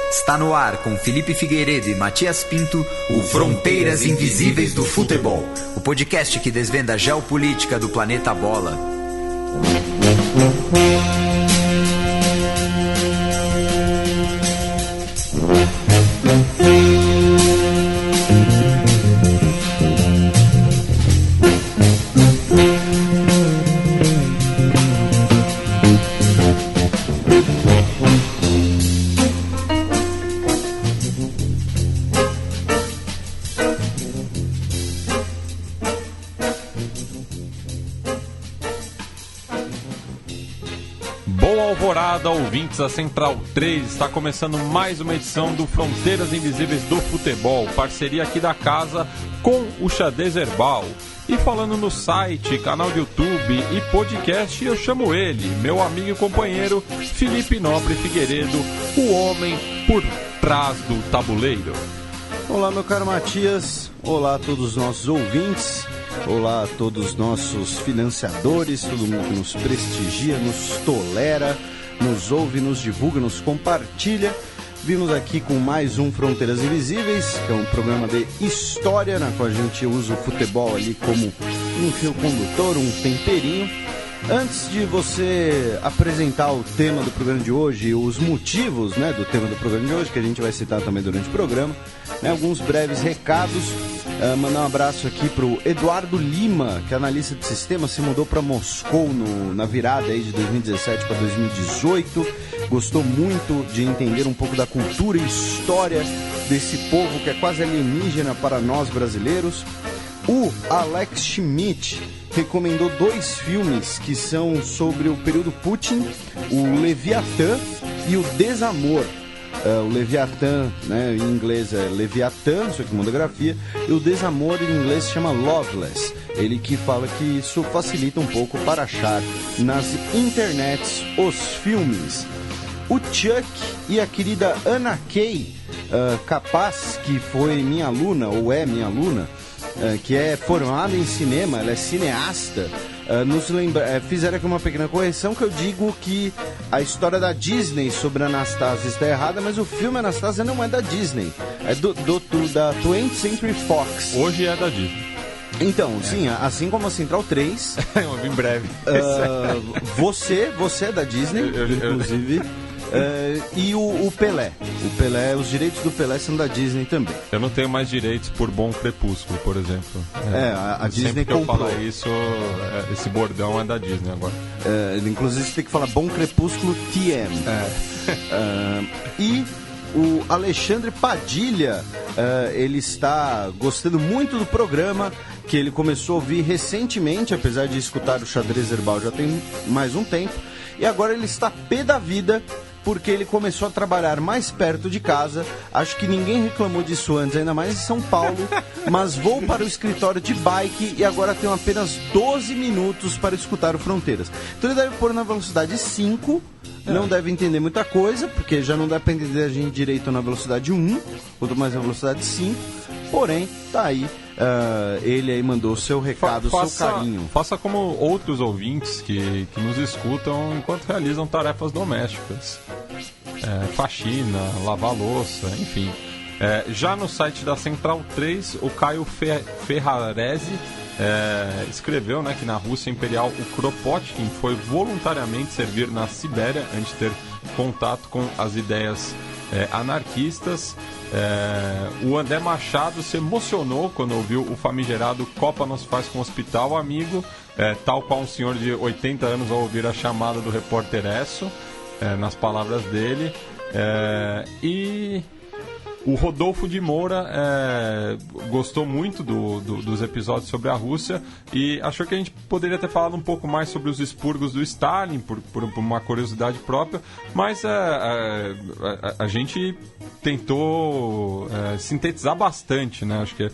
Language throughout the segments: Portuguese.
Está no ar com Felipe Figueiredo e Matias Pinto, o Fronteiras Invisíveis do Futebol, o podcast que desvenda a geopolítica do planeta Bola. Ouvintes da Central 3, está começando mais uma edição do Fronteiras Invisíveis do Futebol, parceria aqui da casa com o Xadrez Herbal. E falando no site, canal de YouTube e podcast, eu chamo ele, meu amigo e companheiro Felipe Nobre Figueiredo, o homem por trás do tabuleiro. Olá, meu caro Matias, olá a todos os nossos ouvintes, olá a todos os nossos financiadores, todo mundo que nos prestigia, nos tolera, nos ouve, nos divulga, nos compartilha. Vimos aqui com mais um Fronteiras Invisíveis, que é um programa de história, na qual a gente usa o futebol ali como um fio condutor, um temperinho. Antes de você apresentar o tema do programa de hoje, os motivos, do tema do programa de hoje, que a gente vai citar também durante o programa, alguns breves recados. Mandar um abraço aqui pro Eduardo Lima, que é analista de sistema, se mudou para Moscou na virada aí de 2017 para 2018. Gostou muito de entender um pouco da cultura e história desse povo que é quase alienígena para nós brasileiros. O Alex Schmidt recomendou 2 filmes que são sobre o período Putin, o Leviatã e o Desamor. O Leviatã, em inglês é Leviatã, isso aqui é monografia, e o Desamor em inglês se chama Loveless. Ele que fala que isso facilita um pouco para achar nas internets os filmes. O Chuck e a querida Ana Kay Capaz, que foi minha aluna, ou é minha aluna, que é formada em cinema, ela é cineasta, fizeram aqui uma pequena correção, que eu digo que a história da Disney sobre a Anastasia está errada, mas o filme Anastasia não é da Disney, é da 20th Century Fox. Hoje é da Disney. Então, sim, assim como a Central 3. Em breve. Você é da Disney, inclusive. E o Pelé. Os direitos do Pelé são da Disney também. Eu não tenho mais direitos por Bom Crepúsculo, por exemplo. A Disney comprou. Sempre que eu falar isso, esse bordão é da Disney agora. Inclusive você tem que falar Bom Crepúsculo TM. E o Alexandre Padilha, ele está gostando muito do programa, que ele começou a ouvir recentemente, apesar de escutar o Xadrez Herbal já tem mais um tempo. E agora ele está pé da vida, porque ele começou a trabalhar mais perto de casa. Acho que ninguém reclamou disso antes, ainda mais em São Paulo. Mas vou para o escritório de bike e agora tenho apenas 12 minutos para escutar o Fronteiras. Então ele deve pôr na velocidade 5, não deve entender muita coisa, porque já não dá para entender a gente direito na velocidade 1, quanto mais na velocidade 5. Porém, tá aí. Ele aí mandou seu recado, seu carinho. Faça como outros ouvintes que nos escutam enquanto realizam tarefas domésticas. Faxina, lavar louça, enfim. Já no site da Central 3, o Caio Ferrarese escreveu que na Rússia Imperial o Kropotkin foi voluntariamente servir na Sibéria antes de ter contato com as ideias anarquistas. O André Machado se emocionou quando ouviu o famigerado Copa nos faz com hospital amigo, tal qual um senhor de 80 anos ao ouvir a chamada do repórter Esso, nas palavras dele. E o Rodolfo de Moura gostou muito dos episódios sobre a Rússia e achou que a gente poderia ter falado um pouco mais sobre os expurgos do Stalin, por uma curiosidade própria, mas a gente tentou sintetizar bastante, Acho que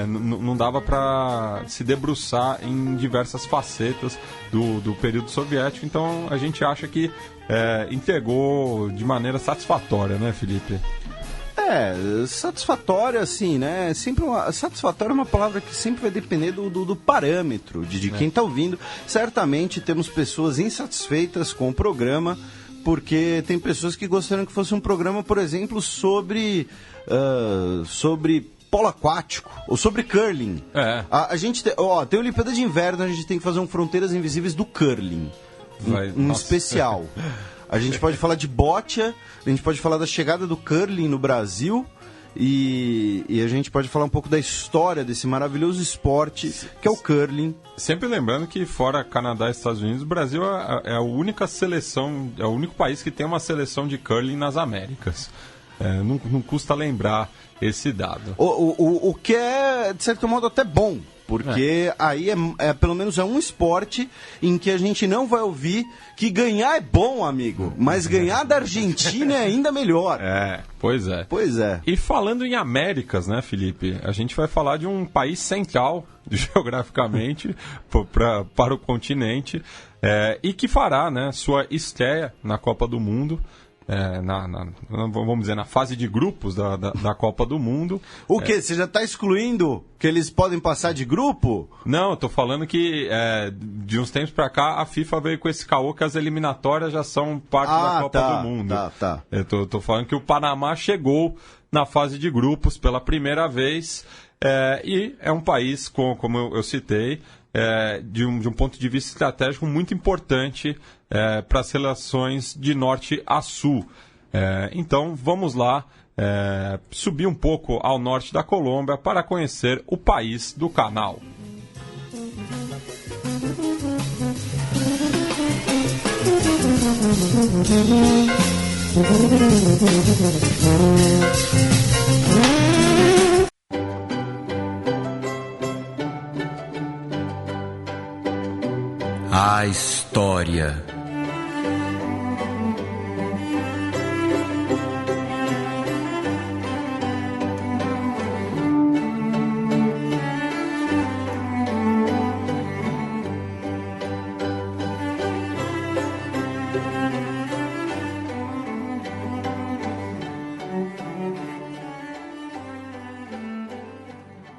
não dava para se debruçar em diversas facetas do período soviético, então a gente acha que entregou de maneira satisfatória, Felipe? Satisfatória, assim, satisfatória é uma palavra que sempre vai depender do parâmetro de quem está ouvindo. Certamente temos pessoas insatisfeitas com o programa porque tem pessoas que gostariam que fosse um programa, por exemplo, sobre polo aquático ou sobre curling. A gente tem a Olimpíada de Inverno, a gente tem que fazer um Fronteiras Invisíveis do curling. Um especial. A gente pode falar de boccia, a gente pode falar da chegada do curling no Brasil e a gente pode falar um pouco da história desse maravilhoso esporte que é o curling. Sempre lembrando que fora Canadá e Estados Unidos, o Brasil é a única seleção, é o único país que tem uma seleção de curling nas Américas. Não custa lembrar esse dado. O que é, de certo modo, até bom. Porque aí pelo menos é um esporte em que a gente não vai ouvir que ganhar é bom, amigo, mas ganhar da Argentina é ainda melhor. Pois é. Pois é. E falando em Américas, né, Felipe? A gente vai falar de um país central, geograficamente, para o continente, e que fará, né, sua estreia na Copa do Mundo. Vamos dizer, na fase de grupos da Copa do Mundo. O quê? Você já está excluindo que eles podem passar de grupo? Não, eu tô falando que de uns tempos para cá a FIFA veio com esse caô que as eliminatórias já são parte da Copa do Mundo. Tá. Eu tô falando que o Panamá chegou na fase de grupos pela primeira vez e é um país, como eu citei, de um ponto de vista estratégico muito importante para as relações de norte a sul. Então, vamos lá subir um pouco ao norte da Colômbia para conhecer o país do canal. A história.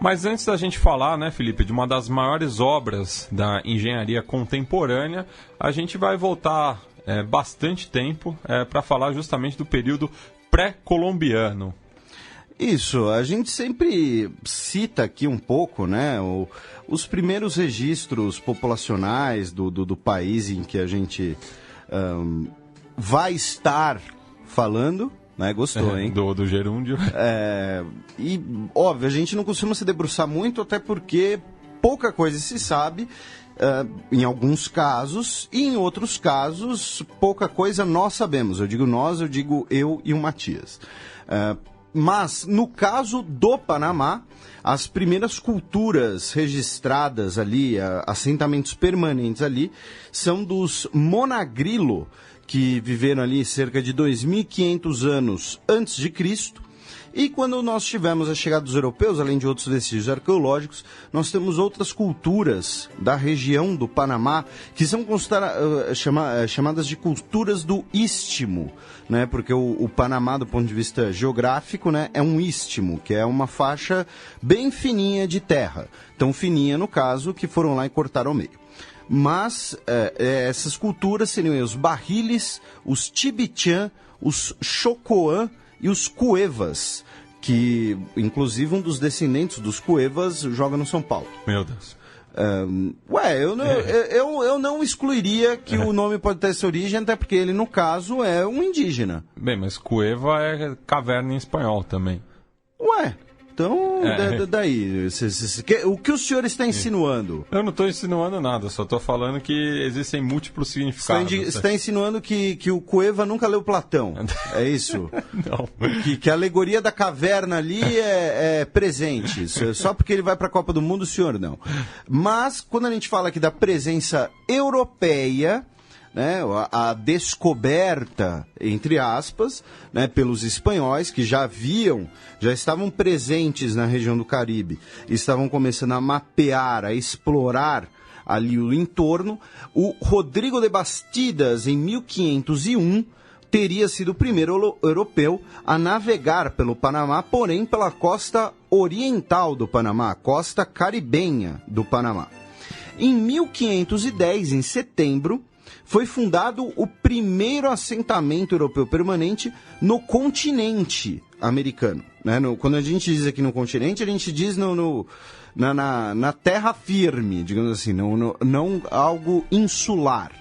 Mas antes da gente falar, né, Felipe, de uma das maiores obras da engenharia contemporânea, a gente vai voltar bastante tempo para falar justamente do período pré-colombiano. Isso, a gente sempre cita aqui um pouco, né, os primeiros registros populacionais do país em que a gente vai estar falando. Né? Gostou, hein? Do gerúndio. E, óbvio, a gente não costuma se debruçar muito, até porque pouca coisa se sabe, em alguns casos, e em outros casos, pouca coisa nós sabemos. Eu digo nós, eu digo eu e o Matias. Mas, no caso do Panamá, as primeiras culturas registradas ali, assentamentos permanentes ali, são dos Monagrilo, que viveram ali cerca de 2.500 anos antes de Cristo. E quando nós tivemos a chegada dos europeus, além de outros vestígios arqueológicos, nós temos outras culturas da região do Panamá que são chamadas de culturas do istmo, né? Porque o Panamá, do ponto de vista geográfico, né, é um istmo, que é uma faixa bem fininha de terra. Tão fininha, no caso, que foram lá e cortaram ao meio. Mas essas culturas seriam os barriles, os tibichã, os chocoã e os cuevas, que inclusive um dos descendentes dos cuevas joga no São Paulo. Meu Deus. Eu não excluiria que o nome pode ter essa origem, até porque ele, no caso, é um indígena. Bem, mas cueva é caverna em espanhol também. Então, daí, o que o senhor está insinuando? Eu não estou insinuando nada, só estou falando que existem múltiplos significados. Você está insinuando que o Cueva nunca leu Platão, é isso? Não. Que a alegoria da caverna ali é presente, só porque ele vai para a Copa do Mundo, o senhor não. Mas, quando a gente fala aqui da presença europeia, né, a descoberta, entre aspas, né, pelos espanhóis, que já estavam presentes na região do Caribe, estavam começando a mapear, a explorar ali o entorno. O Rodrigo de Bastidas, em 1501, teria sido o primeiro europeu a navegar pelo Panamá, porém pela costa oriental do Panamá, a costa caribenha do Panamá. Em 1510, em setembro, foi fundado o primeiro assentamento europeu permanente no continente americano. Né? Quando a gente diz aqui no continente, a gente diz na terra firme, digamos assim, não algo insular,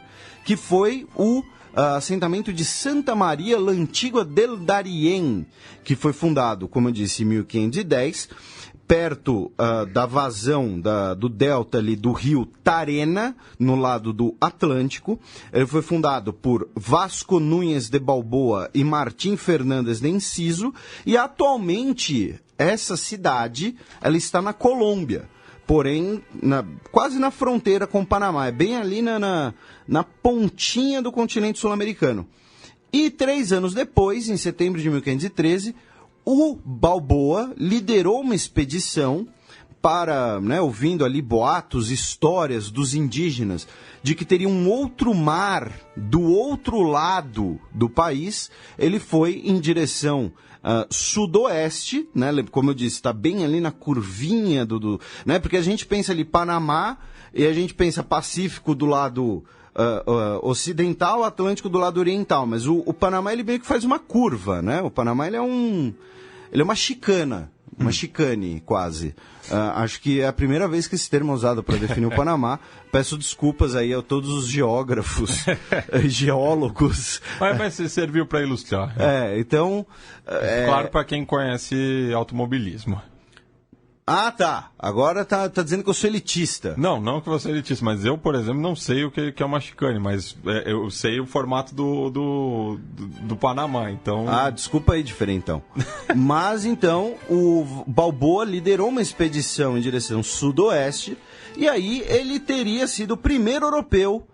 que foi o assentamento de Santa Maria la Antigua del Darién, que foi fundado, como eu disse, em 1510, perto da vazão do delta ali do rio Tarena, no lado do Atlântico. Ele foi fundado por Vasco Núñez de Balboa e Martim Fernandes de Enciso, e atualmente essa cidade ela está na Colômbia, porém quase na fronteira com o Panamá, é bem ali na pontinha do continente sul-americano. E 3 anos depois, em setembro de 1513, o Balboa liderou uma expedição para, ouvindo ali boatos, histórias dos indígenas, de que teria um outro mar do outro lado do país. Ele foi em direção sudoeste, né? Como eu disse, está bem ali na curvinha né? Porque a gente pensa ali Panamá e a gente pensa Pacífico do lado ocidental, Atlântico do lado oriental, mas o Panamá ele meio que faz uma curva, né? O Panamá ele é uma chicana, uma chicane quase. Acho que é a primeira vez que esse termo é usado para definir o Panamá. Peço desculpas aí a todos os geógrafos, geólogos. Mas serviu para ilustrar. Então... Claro, para quem conhece automobilismo. Ah, tá. Agora tá dizendo que eu sou elitista. Não que você é elitista, mas eu, por exemplo, não sei o que é uma chicane, mas eu sei o formato do Panamá, então... Ah, desculpa aí, diferentão. Mas, então, o Balboa liderou uma expedição em direção sudoeste, e aí ele teria sido o primeiro europeu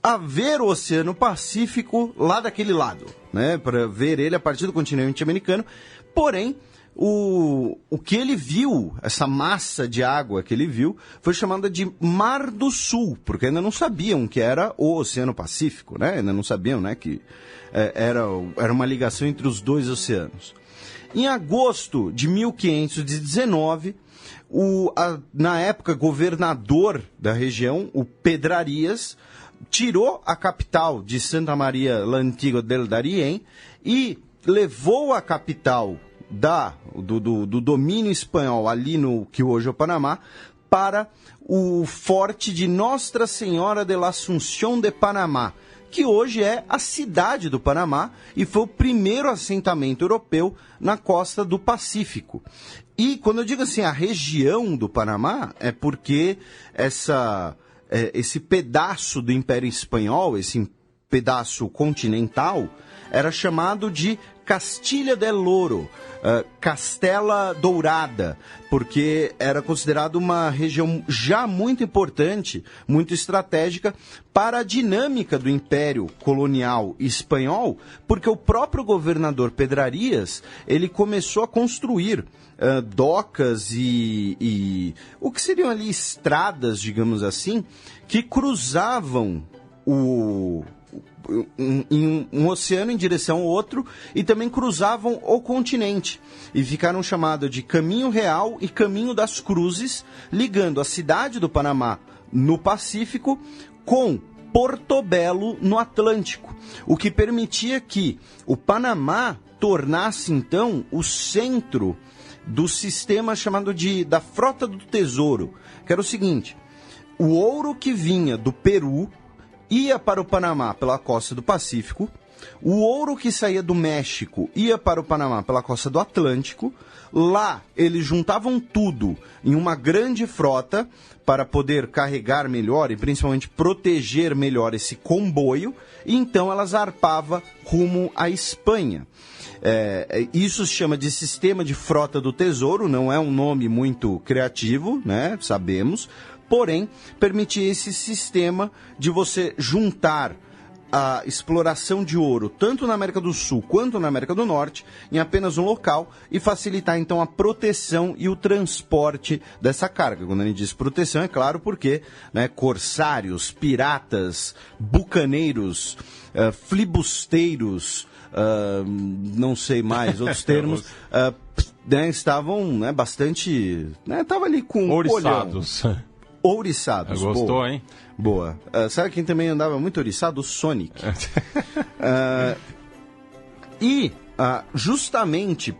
a ver o Oceano Pacífico lá daquele lado, né? Para ver ele a partir do continente americano. Porém, o que ele viu, essa massa de água que ele viu, foi chamada de Mar do Sul, porque ainda não sabiam que era o Oceano Pacífico, né? Ainda não sabiam, né, que era uma ligação entre os dois oceanos. Em agosto de 1519, na época governador da região, o Pedrarias, tirou a capital de Santa Maria la Antigua del Darién e levou a capital do domínio espanhol ali no que hoje é o Panamá para o forte de Nossa Senhora de la Asunción de Panamá, que hoje é a cidade do Panamá e foi o primeiro assentamento europeu na costa do Pacífico. E quando eu digo assim, a região do Panamá, é porque esse pedaço do Império Espanhol, esse pedaço continental, era chamado de Castilha del Oro, Castela Dourada, porque era considerado uma região já muito importante, muito estratégica para a dinâmica do Império Colonial Espanhol, porque o próprio governador Pedrarias, ele começou a construir docas e o que seriam ali estradas, digamos assim, que cruzavam um oceano em direção ao outro e também cruzavam o continente e ficaram chamados de Caminho Real e Caminho das Cruzes, ligando a cidade do Panamá no Pacífico com Portobelo no Atlântico, o que permitia que o Panamá tornasse então o centro do sistema chamado da Frota do Tesouro, que era o seguinte: o ouro que vinha do Peru ia para o Panamá pela costa do Pacífico, o ouro que saía do México ia para o Panamá pela costa do Atlântico. Lá eles juntavam tudo em uma grande frota para poder carregar melhor e principalmente proteger melhor esse comboio, e então ela zarpava rumo à Espanha. Isso se chama de Sistema de Frota do Tesouro, não é um nome muito criativo, né? Sabemos. Porém, permitia esse sistema de você juntar a exploração de ouro, tanto na América do Sul quanto na América do Norte, em apenas um local e facilitar, então, a proteção e o transporte dessa carga. Quando a gente diz proteção, é claro, porque corsários, piratas, bucaneiros, filibusteiros, não sei mais, outros termos, estavam bastante... estavam ali com oriçados. ouriçados. Gostou, boa. Hein? Boa. Sabe quem também andava muito ouriçado? O Sonic. Justamente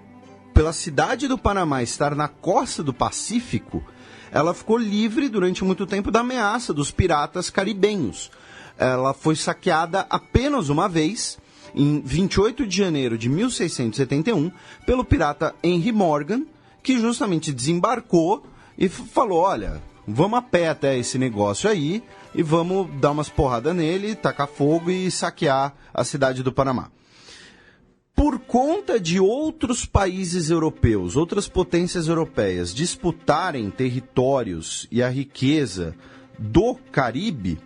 pela cidade do Panamá estar na costa do Pacífico, ela ficou livre durante muito tempo da ameaça dos piratas caribenhos. Ela foi saqueada apenas uma vez, em 28 de janeiro de 1671, pelo pirata Henry Morgan, que justamente desembarcou e falou, olha, vamos a pé até esse negócio aí e vamos dar umas porradas nele, tacar fogo e saquear a cidade do Panamá. Por conta de outros países europeus, outras potências europeias disputarem territórios e a riqueza do Caribe,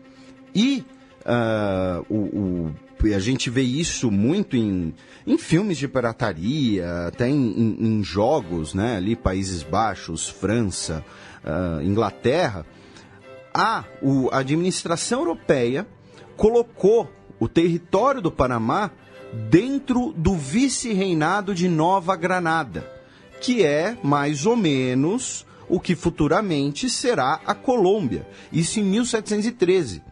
e a gente vê isso muito em filmes de pirataria, até em jogos, né, ali Países Baixos, França, Inglaterra, a administração europeia colocou o território do Panamá dentro do vice-reinado de Nova Granada, que é mais ou menos o que futuramente será a Colômbia, isso em 1713.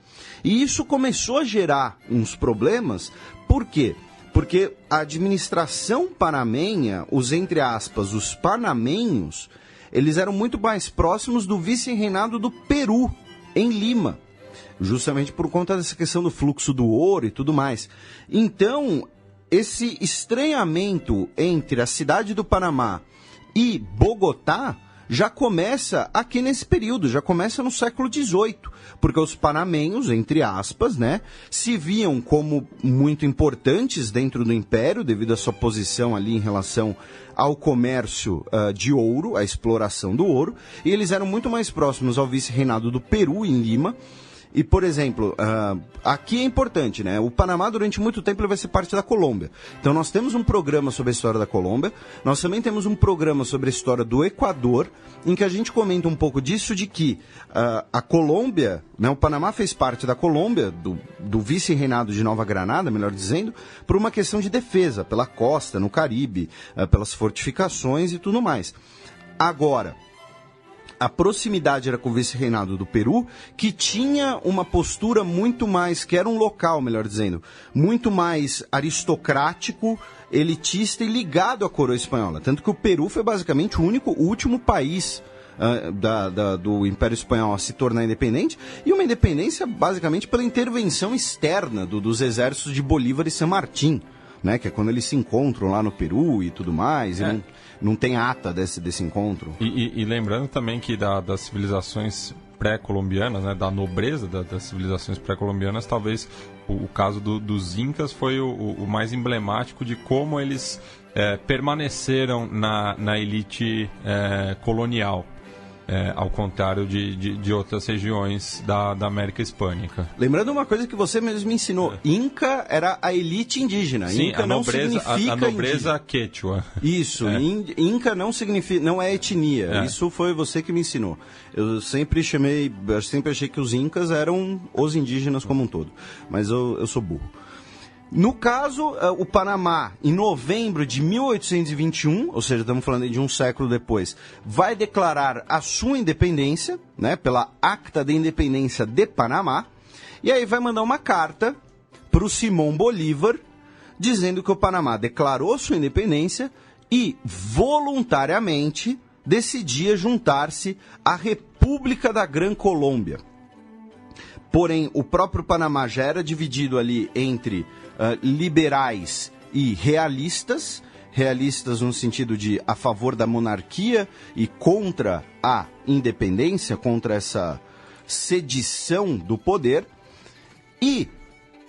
E isso começou a gerar uns problemas, por quê? Porque a administração panamenha, entre aspas, os panamenhos, eles eram muito mais próximos do vice-reinado do Peru, em Lima, justamente por conta dessa questão do fluxo do ouro e tudo mais. Então, esse estranhamento entre a cidade do Panamá e Bogotá já começa aqui nesse período, já começa no século XVIII, porque os panamenhos, entre aspas, né, se viam como muito importantes dentro do império, devido à sua posição ali em relação ao comércio de ouro, à exploração do ouro, e eles eram muito mais próximos ao vice-reinado do Peru, em Lima. E, por exemplo, aqui é importante, né? O Panamá, durante muito tempo, ele vai ser parte da Colômbia. Então, nós temos um programa sobre a história da Colômbia, nós também temos um programa sobre a história do Equador, em que a gente comenta um pouco disso, de que a Colômbia, né, o Panamá fez parte da Colômbia, do vice-reinado de Nova Granada, melhor dizendo, por uma questão de defesa, pela costa, no Caribe, pelas fortificações e tudo mais. Agora, a proximidade era com o vice-reinado do Peru, que tinha uma postura muito mais, que era um local, melhor dizendo, muito mais aristocrático, elitista e ligado à coroa espanhola. Tanto que o Peru foi basicamente o último país do Império Espanhol a se tornar independente, e uma independência basicamente pela intervenção externa dos exércitos de Bolívar e San Martín, né, que é quando eles se encontram lá no Peru e tudo mais, e não tem ata desse encontro. E lembrando também que das civilizações pré-colombianas, né, da nobreza das civilizações pré-colombianas, talvez o caso dos Incas foi o mais emblemático de como eles permaneceram na elite colonial. Ao contrário de outras regiões da América Hispânica. Lembrando uma coisa que você mesmo me ensinou, Inca era a elite indígena. Sim, Inca a nobreza quechua. Isso, Inca não significa, não é etnia. Isso foi você que me ensinou. Eu sempre achei que os Incas eram os indígenas como um todo, mas eu sou burro. No caso, o Panamá, em novembro de 1821, ou seja, estamos falando de um século depois, vai declarar a sua independência, né, pela Acta de Independência de Panamá, e aí vai mandar uma carta para o Simão Bolívar, dizendo que o Panamá declarou sua independência e voluntariamente decidia juntar-se à República da Gran Colômbia. Porém, o próprio Panamá já era dividido ali entre liberais e realistas no sentido de a favor da monarquia e contra a independência, contra essa sedição do poder. E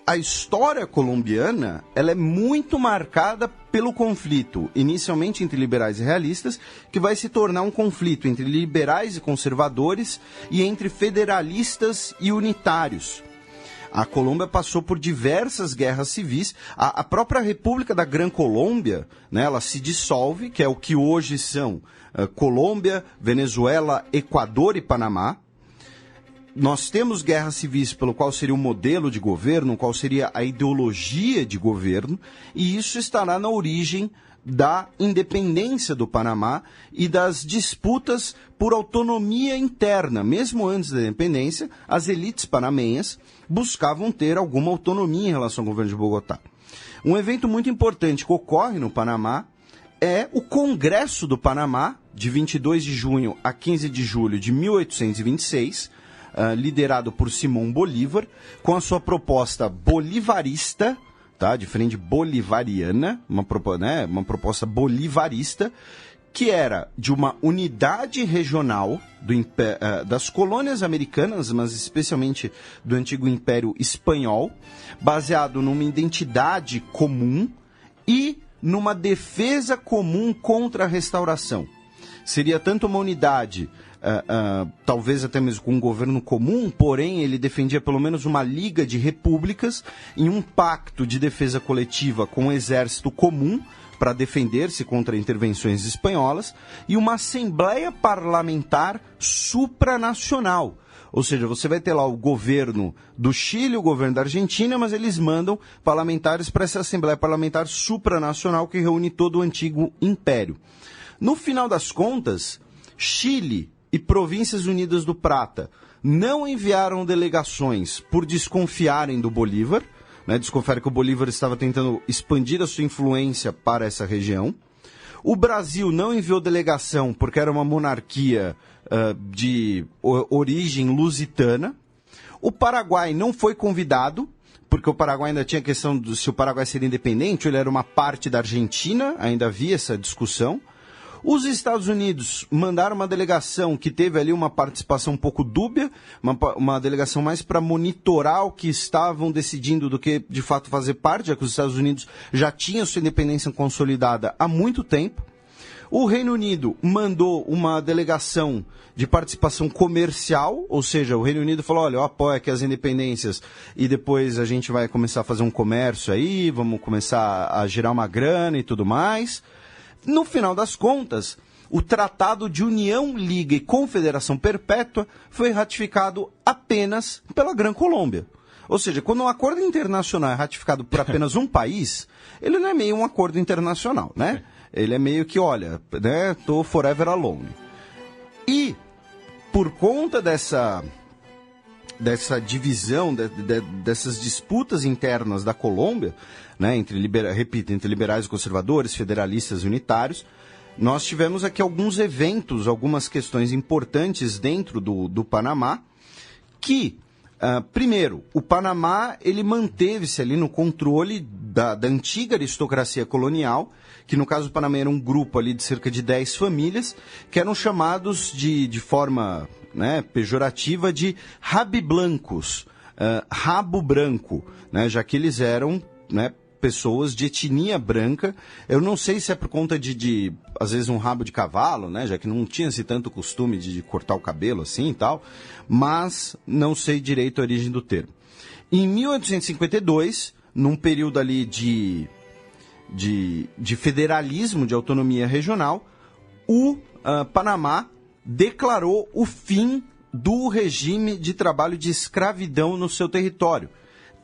a história colombiana, ela é muito marcada pelo conflito, inicialmente entre liberais e realistas, que vai se tornar um conflito entre liberais e conservadores e entre federalistas e unitários. A Colômbia passou por diversas guerras civis. A própria República da Gran Colômbia, né, ela se dissolve, que é o que hoje são Colômbia, Venezuela, Equador e Panamá. nós temos guerras civis pelo qual seria o modelo de governo, qual seria a ideologia de governo, e isso estará na origem da independência do Panamá e das disputas por autonomia interna. Mesmo antes da independência, as elites panamenhas buscavam ter alguma autonomia em relação ao governo de Bogotá. Um evento muito importante que ocorre no Panamá é o Congresso do Panamá, de 22 de junho a 15 de julho de 1826, liderado por Simão Bolívar, com a sua proposta bolivarista, tá? Diferente de bolivariana, uma proposta bolivarista, que era de uma unidade regional das colônias americanas, mas especialmente do antigo Império Espanhol, baseado numa identidade comum e numa defesa comum contra a restauração. Seria tanto uma unidade, talvez até mesmo com um governo comum, porém ele defendia pelo menos uma liga de repúblicas em um pacto de defesa coletiva com o exército comum para defender-se contra intervenções espanholas e uma assembleia parlamentar supranacional. Ou seja, você vai ter lá o governo do Chile, o governo da Argentina, mas eles mandam parlamentares para essa assembleia parlamentar supranacional que reúne todo o antigo império. No final das contas, Chile e Províncias Unidas do Prata não enviaram delegações por desconfiarem do Bolívar, desconfiaram que o Bolívar estava tentando expandir a sua influência para essa região. O Brasil não enviou delegação porque era uma monarquia de origem lusitana. O Paraguai não foi convidado, porque o Paraguai ainda tinha a questão de se o Paraguai seria independente ou ele era uma parte da Argentina, ainda havia essa discussão. Os Estados Unidos mandaram uma delegação que teve ali uma participação um pouco dúbia, uma delegação mais para monitorar o que estavam decidindo do que, de fato, fazer parte, já que os Estados Unidos já tinham sua independência consolidada há muito tempo. O Reino Unido mandou uma delegação de participação comercial, ou seja, o Reino Unido falou, olha, eu apoio aqui as independências e depois a gente vai começar a fazer um comércio aí, vamos começar a gerar uma grana e tudo mais. No final das contas, o Tratado de União, Liga e Confederação Perpétua foi ratificado apenas pela Gran Colômbia. Ou seja, quando um acordo internacional é ratificado por apenas um país, ele não é meio um acordo internacional, né? Ele é meio que, olha, tô forever alone. E, por conta dessa divisão, dessas disputas internas da Colômbia, entre liberais e conservadores, federalistas e unitários, nós tivemos aqui alguns eventos, algumas questões importantes dentro do Panamá, que, primeiro, o Panamá ele manteve-se ali no controle da antiga aristocracia colonial, que no caso do Panamá era um grupo ali de cerca de 10 famílias, que eram chamados de forma pejorativa de rabiblancos, rabo branco, já que eles eram pessoas de etnia branca. Eu não sei se é por conta de às vezes, um rabo de cavalo, já que não tinha-se tanto costume de cortar o cabelo assim e tal, mas não sei direito a origem do termo. Em 1852, num período ali de federalismo, de autonomia regional, o Panamá declarou o fim do regime de trabalho de escravidão no seu território.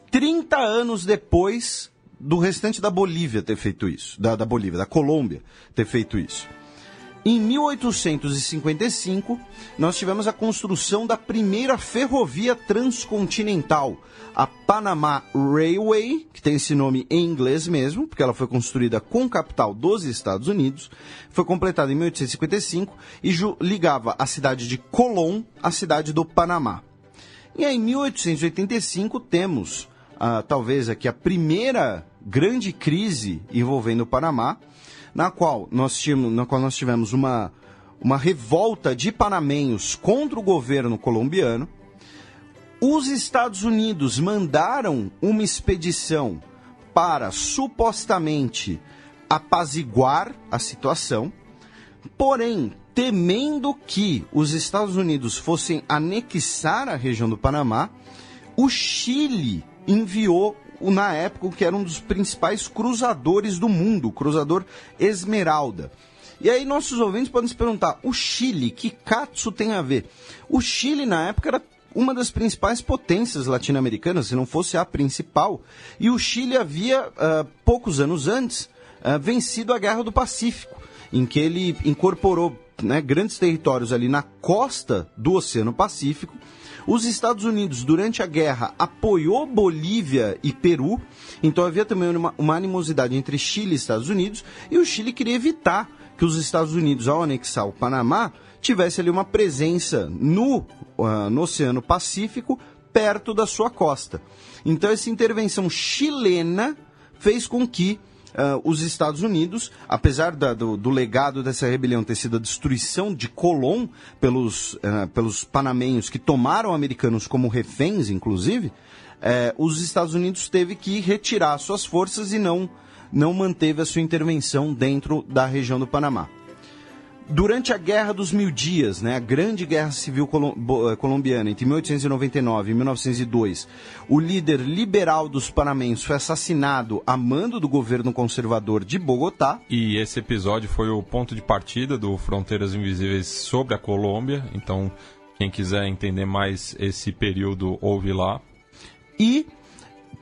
30 anos depois do restante da Bolívia ter feito isso, da Colômbia ter feito isso. Em 1855, nós tivemos a construção da primeira ferrovia transcontinental, a Panama Railway, que tem esse nome em inglês mesmo, porque ela foi construída com capital dos Estados Unidos, foi completada em 1855 e ligava a cidade de Colón à cidade do Panamá. E aí, em 1885, temos talvez aqui a primeira grande crise envolvendo o Panamá, na qual nós tivemos uma revolta de panamenhos contra o governo colombiano. Os Estados Unidos mandaram uma expedição para, supostamente, apaziguar a situação, porém, temendo que os Estados Unidos fossem anexar a região do Panamá, o Chile enviou, na época, o que era um dos principais cruzadores do mundo, o cruzador Esmeralda. E aí nossos ouvintes podem se perguntar, o Chile, que catso tem a ver? O Chile, na época, era uma das principais potências latino-americanas, se não fosse a principal, e o Chile havia, poucos anos antes, vencido a Guerra do Pacífico, em que ele incorporou, né, grandes territórios ali na costa do Oceano Pacífico. Os Estados Unidos, durante a guerra, apoiou Bolívia e Peru, então havia também uma animosidade entre Chile e Estados Unidos, e o Chile queria evitar que os Estados Unidos, ao anexar o Panamá, tivesse ali uma presença no Oceano Pacífico, perto da sua costa. Então essa intervenção chilena fez com que os Estados Unidos, apesar do legado dessa rebelião ter sido a destruição de Colón pelos panamenhos que tomaram americanos como reféns, inclusive, os Estados Unidos teve que retirar suas forças e não manteve a sua intervenção dentro da região do Panamá. Durante a Guerra dos Mil Dias, né, a Grande Guerra Civil Colombiana, entre 1899 e 1902, o líder liberal dos panamenhos foi assassinado a mando do governo conservador de Bogotá. E esse episódio foi o ponto de partida do Fronteiras Invisíveis sobre a Colômbia. Então, quem quiser entender mais esse período, ouve lá. E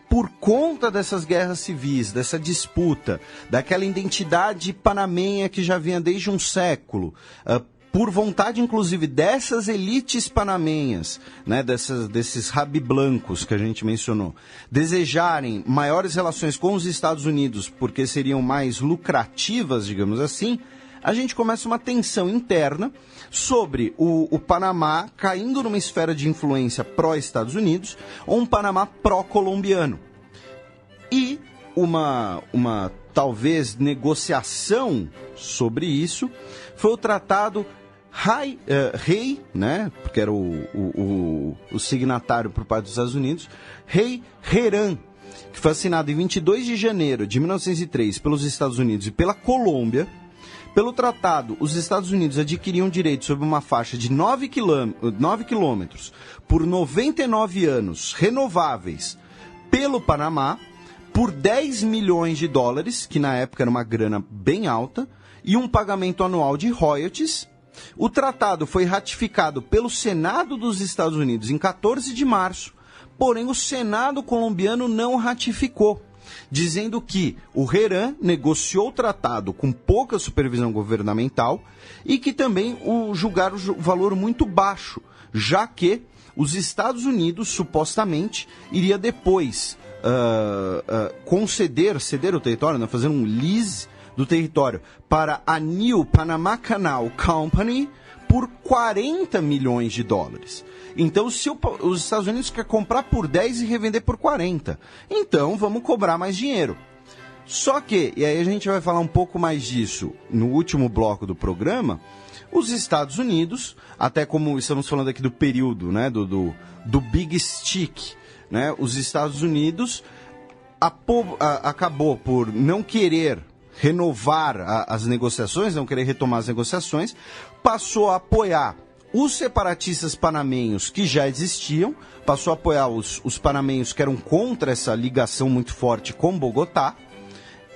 por conta dessas guerras civis, dessa disputa, daquela identidade panamenha que já vinha desde um século, por vontade inclusive dessas elites panamenhas, né, desses rabiblancos que a gente mencionou, desejarem maiores relações com os Estados Unidos porque seriam mais lucrativas, digamos assim, a gente começa uma tensão interna sobre o Panamá caindo numa esfera de influência pró-Estados Unidos ou um Panamá pró-colombiano. E uma talvez negociação sobre isso foi o tratado Rey, né, porque era o signatário por parte dos Estados Unidos, Rey Herán, que foi assinado em 22 de janeiro de 1903 pelos Estados Unidos e pela Colômbia. Pelo tratado, os Estados Unidos adquiriam direito sobre uma faixa de 9 quilômetros por 99 anos renováveis pelo Panamá, por 10 milhões de dólares, que na época era uma grana bem alta, e um pagamento anual de royalties. O tratado foi ratificado pelo Senado dos Estados Unidos em 14 de março, porém o Senado colombiano não ratificou, dizendo que o Herán negociou o tratado com pouca supervisão governamental e que também julgaram o valor muito baixo, já que os Estados Unidos supostamente iria depois ceder o território, né, fazer um lease do território para a New Panama Canal Company por 40 milhões de dólares. Então, se os Estados Unidos quer comprar por 10 e revender por 40, então vamos cobrar mais dinheiro. Só que, e aí a gente vai falar um pouco mais disso no último bloco do programa, os Estados Unidos, até como estamos falando aqui do período, né, do Big Stick, né, os Estados Unidos acabou por não querer renovar as negociações, não querer retomar as negociações, passou a apoiar os separatistas panamenhos que já existiam, passou a apoiar os panamenhos que eram contra essa ligação muito forte com Bogotá,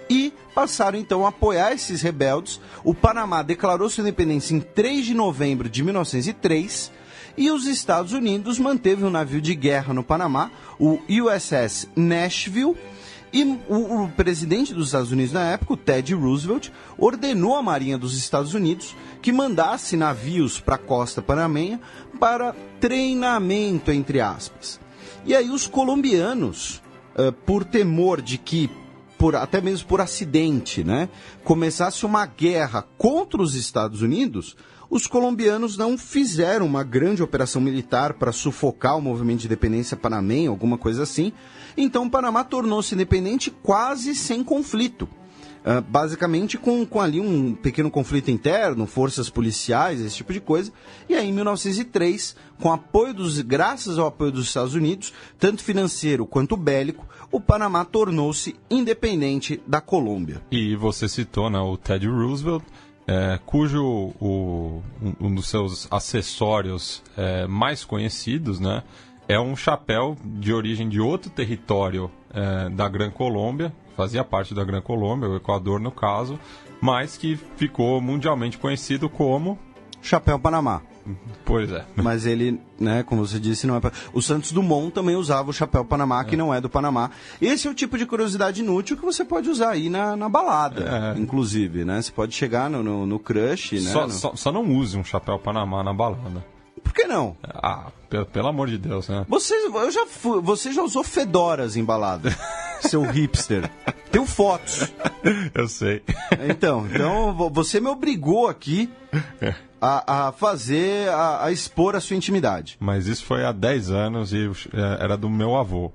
e passaram então a apoiar esses rebeldes. O Panamá declarou sua independência em 3 de novembro de 1903, e os Estados Unidos manteve um navio de guerra no Panamá, o USS Nashville, e o presidente dos Estados Unidos na época, o Teddy Roosevelt, ordenou à Marinha dos Estados Unidos que mandasse navios para a costa panamenha para treinamento, entre aspas. E aí os colombianos, por temor de que, até mesmo por acidente, né, começasse uma guerra contra os Estados Unidos, os colombianos não fizeram uma grande operação militar para sufocar o movimento de independência panamenho, alguma coisa assim. Então o Panamá tornou-se independente quase sem conflito. Basicamente com ali um pequeno conflito interno, forças policiais, esse tipo de coisa. E aí em 1903, graças ao apoio dos Estados Unidos, tanto financeiro quanto bélico, o Panamá tornou-se independente da Colômbia. E você citou, né, o Teddy Roosevelt, cujo um dos seus acessórios mais conhecidos, né, é um chapéu de origem de outro território da Gran Colômbia, fazia parte da Gran Colômbia, o Equador no caso, mas que ficou mundialmente conhecido como Chapéu Panamá. Pois é. Mas ele, né, como você disse, não é... O Santos Dumont também usava o chapéu Panamá, que não é do Panamá. Esse é o tipo de curiosidade inútil que você pode usar aí na balada, inclusive, né? Você pode chegar no crush, né? Só não use um chapéu Panamá na balada. Por que não? Pelo amor de Deus, né? Você já usou fedoras em balada, seu hipster. Tenho fotos. Eu sei. Então, você me obrigou aqui a fazer, a expor a sua intimidade. Mas isso foi há 10 anos e era do meu avô.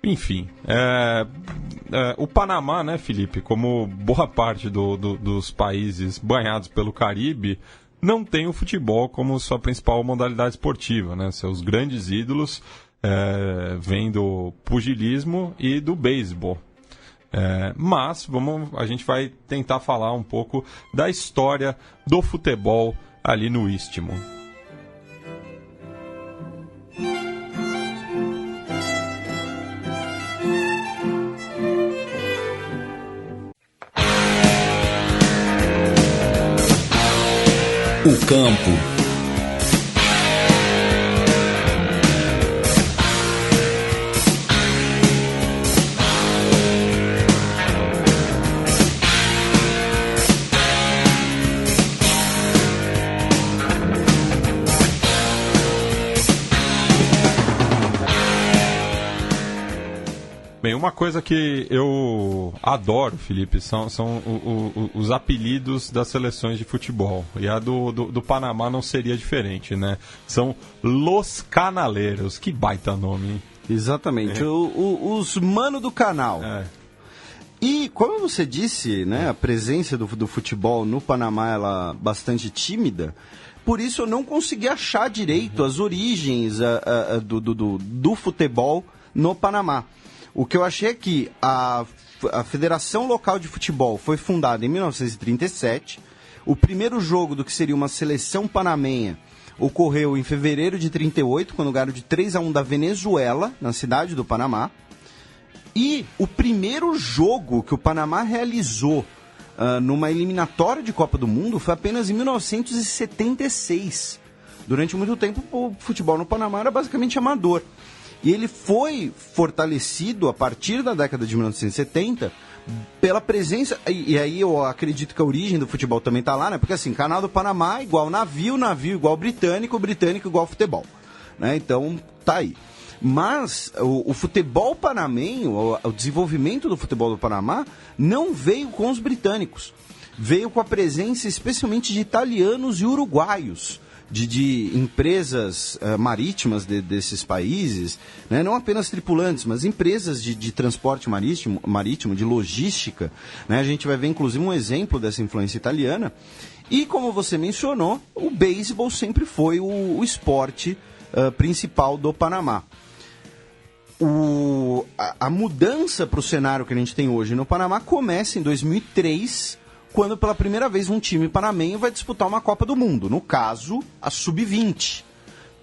Enfim, o Panamá, né, Felipe, como boa parte dos países banhados pelo Caribe, não tem o futebol como sua principal modalidade esportiva, né? Seus grandes ídolos vêm do pugilismo e do beisebol. Mas a gente vai tentar falar um pouco da história do futebol ali no Istmo. O campo. Bem, uma coisa que eu adoro, Felipe, são os apelidos das seleções de futebol. E a do Panamá não seria diferente, né? São Los Canaleiros. Que baita nome, hein? Exatamente. Os mano do canal. E, como você disse, né, a presença do futebol no Panamá ela é bastante tímida. Por isso eu não consegui achar direito as origens do futebol no Panamá. O que eu achei é que a Federação Local de Futebol foi fundada em 1937. O primeiro jogo do que seria uma seleção panamenha ocorreu em fevereiro de 38, quando ganharam de 3-1 da Venezuela, na cidade do Panamá. E o primeiro jogo que o Panamá realizou numa eliminatória de Copa do Mundo foi apenas em 1976. Durante muito tempo, o futebol no Panamá era basicamente amador. E ele foi fortalecido a partir da década de 1970 pela presença... E aí eu acredito que a origem do futebol também está lá, né? Porque assim, Canal do Panamá igual navio, navio igual britânico, britânico igual futebol. Né? Então, tá aí. Mas o futebol panamenho, o desenvolvimento do futebol do Panamá, não veio com os britânicos. Veio com a presença especialmente de italianos e uruguaios. De empresas marítimas desses países, né? Não apenas tripulantes, mas empresas de transporte marítimo, de logística. Né? A gente vai ver, inclusive, um exemplo dessa influência italiana. E, como você mencionou, o beisebol sempre foi o esporte principal do Panamá. A mudança para o cenário que a gente tem hoje no Panamá começa em 2003, quando pela primeira vez um time panamenho vai disputar uma Copa do Mundo, no caso, a Sub-20.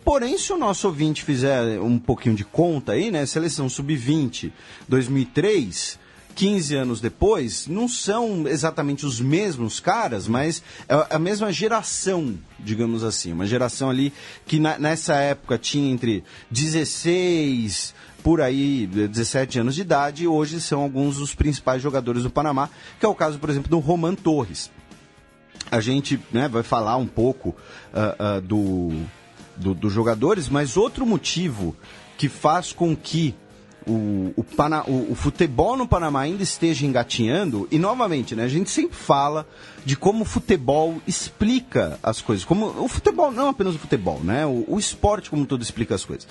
Porém, se o nosso ouvinte fizer um pouquinho de conta aí, né, seleção Sub-20 2003, 15 anos depois, não são exatamente os mesmos caras, mas é a mesma geração, digamos assim, uma geração ali que nessa época tinha entre 16... por aí, 17 anos de idade, e hoje são alguns dos principais jogadores do Panamá, que é o caso, por exemplo, do Roman Torres. A gente, né, vai falar um pouco dos jogadores, mas outro motivo que faz com que o futebol no Panamá ainda esteja engatinhando, e novamente, né, a gente sempre fala de como o futebol explica as coisas, como o futebol, não apenas o futebol, né, o esporte como todo explica as coisas.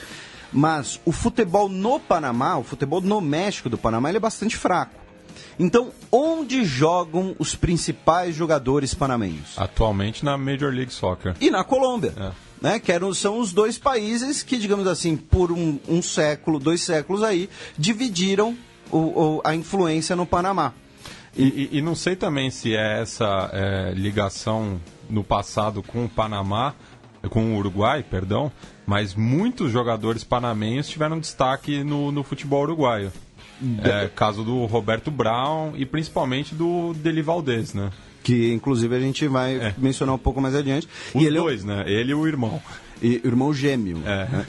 Mas o futebol no Panamá, o futebol doméstico do Panamá, ele é bastante fraco. Então, onde jogam os principais jogadores panamenhos? Atualmente na Major League Soccer. E na Colômbia. Né? São os dois países que, digamos assim, por um século, 2 séculos aí, dividiram a influência no Panamá. E não sei também se é essa ligação no passado com o Panamá, com o Uruguai, perdão, mas muitos jogadores panamenhos tiveram destaque no futebol uruguaio. Caso do Roberto Brown e principalmente do Deli Valdez, né? Que inclusive a gente vai mencionar um pouco mais adiante. Os dois, né? Ele e o irmão. E irmão gêmeo. Né?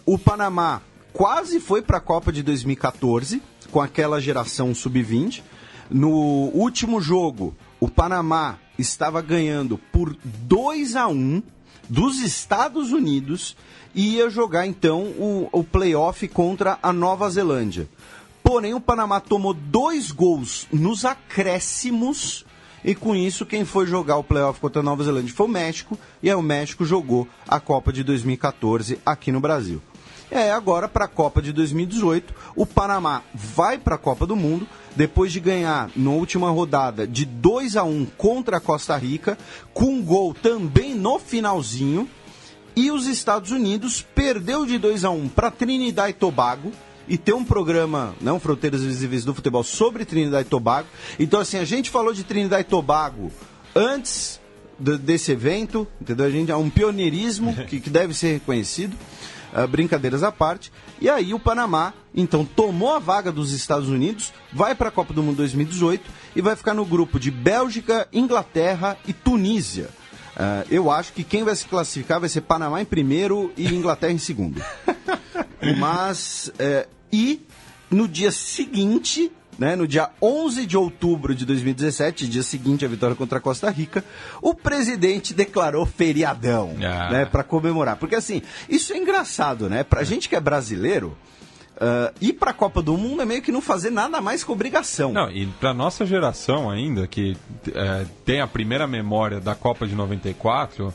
O Panamá quase foi para a Copa de 2014 com aquela geração sub-20. No último jogo, o Panamá estava ganhando por 2-1 dos Estados Unidos e ia jogar então o playoff contra a Nova Zelândia. Porém, o Panamá tomou 2 gols nos acréscimos e com isso quem foi jogar o playoff contra a Nova Zelândia foi o México, e aí o México jogou a Copa de 2014 aqui no Brasil. Agora para a Copa de 2018, o Panamá vai para a Copa do Mundo, depois de ganhar na última rodada de 2-1 contra a Costa Rica, com um gol também no finalzinho, e os Estados Unidos perdeu de 2-1 para Trinidad e Tobago, e tem um programa, não, Fronteiras Invisíveis do Futebol, sobre Trinidad e Tobago. Então, assim, a gente falou de Trinidad e Tobago antes desse evento, entendeu? A gente é um pioneirismo que deve ser reconhecido. Brincadeiras à parte, e aí o Panamá então tomou a vaga dos Estados Unidos, vai para a Copa do Mundo 2018 e vai ficar no grupo de Bélgica, Inglaterra e Tunísia. Eu acho que quem vai se classificar vai ser Panamá em primeiro e Inglaterra em segundo. Mas, e no dia seguinte, né, no dia 11 de outubro de 2017, dia seguinte à vitória contra a Costa Rica, o presidente declarou feriadão, né, para comemorar. Porque assim, isso é engraçado, né? Pra gente que é brasileiro, ir pra Copa do Mundo é meio que não fazer nada mais que obrigação. Não, e pra nossa geração ainda, que tem a primeira memória da Copa de 94...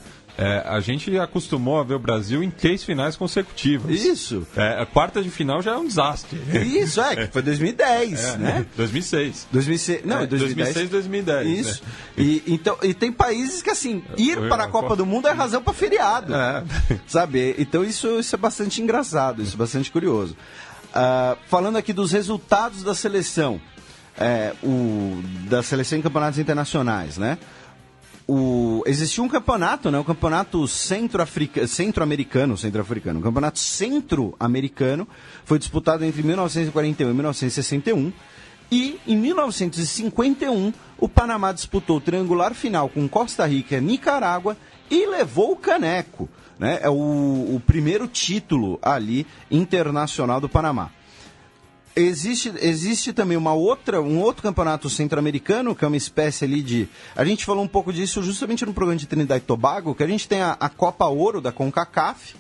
a gente acostumou a ver o Brasil em 3 finais consecutivas. Isso. A quarta de final já é um desastre. Isso, que foi 2010, né? 2006. 2006, não, 2006, 2010. Isso. Né? E tem países que, assim, ir para a Copa do Mundo é razão para feriado. Sabe? Então isso é bastante engraçado, isso é bastante curioso. Falando aqui dos resultados da seleção, da seleção em campeonatos internacionais, né? Existiu um campeonato, né? O campeonato centro-americano, o campeonato centro-americano foi disputado entre 1941 e 1961, e em 1951 o Panamá disputou o triangular final com Costa Rica e Nicarágua e levou o caneco, né? É o primeiro título ali internacional do Panamá. Existe também um outro campeonato centro-americano, que é uma espécie ali de... A gente falou um pouco disso justamente no programa de Trinidad e Tobago, que a gente tem a Copa Ouro da CONCACAF,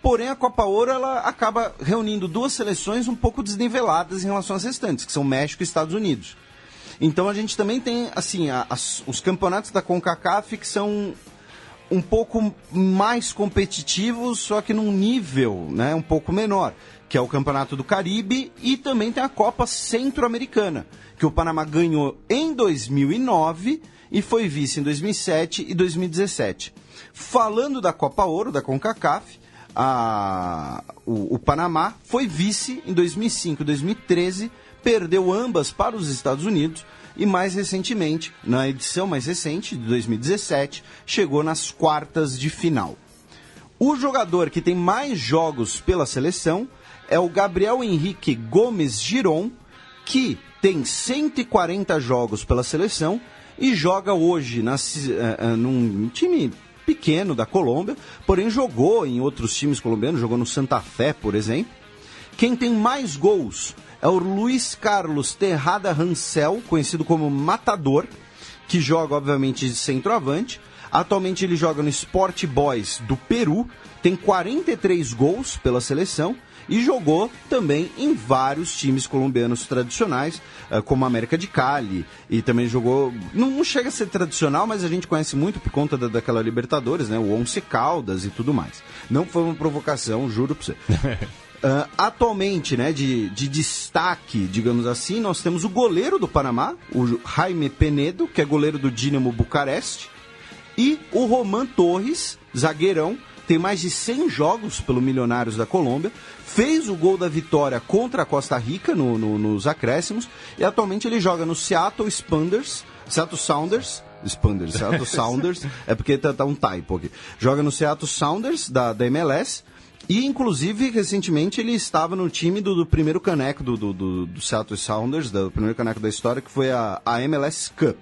porém a Copa Ouro ela acaba reunindo 2 seleções um pouco desniveladas em relação às restantes, que são México e Estados Unidos. Então a gente também tem, assim, os campeonatos da CONCACAF que são um pouco mais competitivos, só que num nível, né, um pouco menor, que é o Campeonato do Caribe, e também tem a Copa Centro-Americana, que o Panamá ganhou em 2009 e foi vice em 2007 e 2017. Falando da Copa Ouro, da CONCACAF, o Panamá foi vice em 2005 e 2013, perdeu ambas para os Estados Unidos, e mais recentemente, na edição mais recente, de 2017, chegou nas quartas de final. O jogador que tem mais jogos pela seleção é o Gabriel Henrique Gomes Giron, que tem 140 jogos pela seleção e joga hoje num time pequeno da Colômbia, porém jogou em outros times colombianos, jogou no Santa Fé, por exemplo. Quem tem mais gols é o Luiz Carlos Terrada Rancel, conhecido como Matador, que joga, obviamente, de centroavante. Atualmente ele joga no Sport Boys do Peru, tem 43 gols pela seleção e jogou também em vários times colombianos tradicionais, como a América de Cali, e também jogou, não chega a ser tradicional, mas a gente conhece muito por conta daquela Libertadores, né, o Once Caldas e tudo mais. Não foi uma provocação, juro pra você. Atualmente, né, de destaque, digamos assim, nós temos o goleiro do Panamá, o Jaime Penedo, que é goleiro do Dinamo Bucareste, e o Roman Torres, zagueirão, tem mais de 100 jogos pelo Milionários da Colômbia, fez o gol da vitória contra a Costa Rica nos acréscimos, e atualmente ele joga no Seattle Sounders, é porque tá um typo aqui, joga no Seattle Sounders da MLS, E, inclusive, recentemente ele estava no time do primeiro caneco do Seattle Sounders, do primeiro caneco da história, que foi a MLS Cup.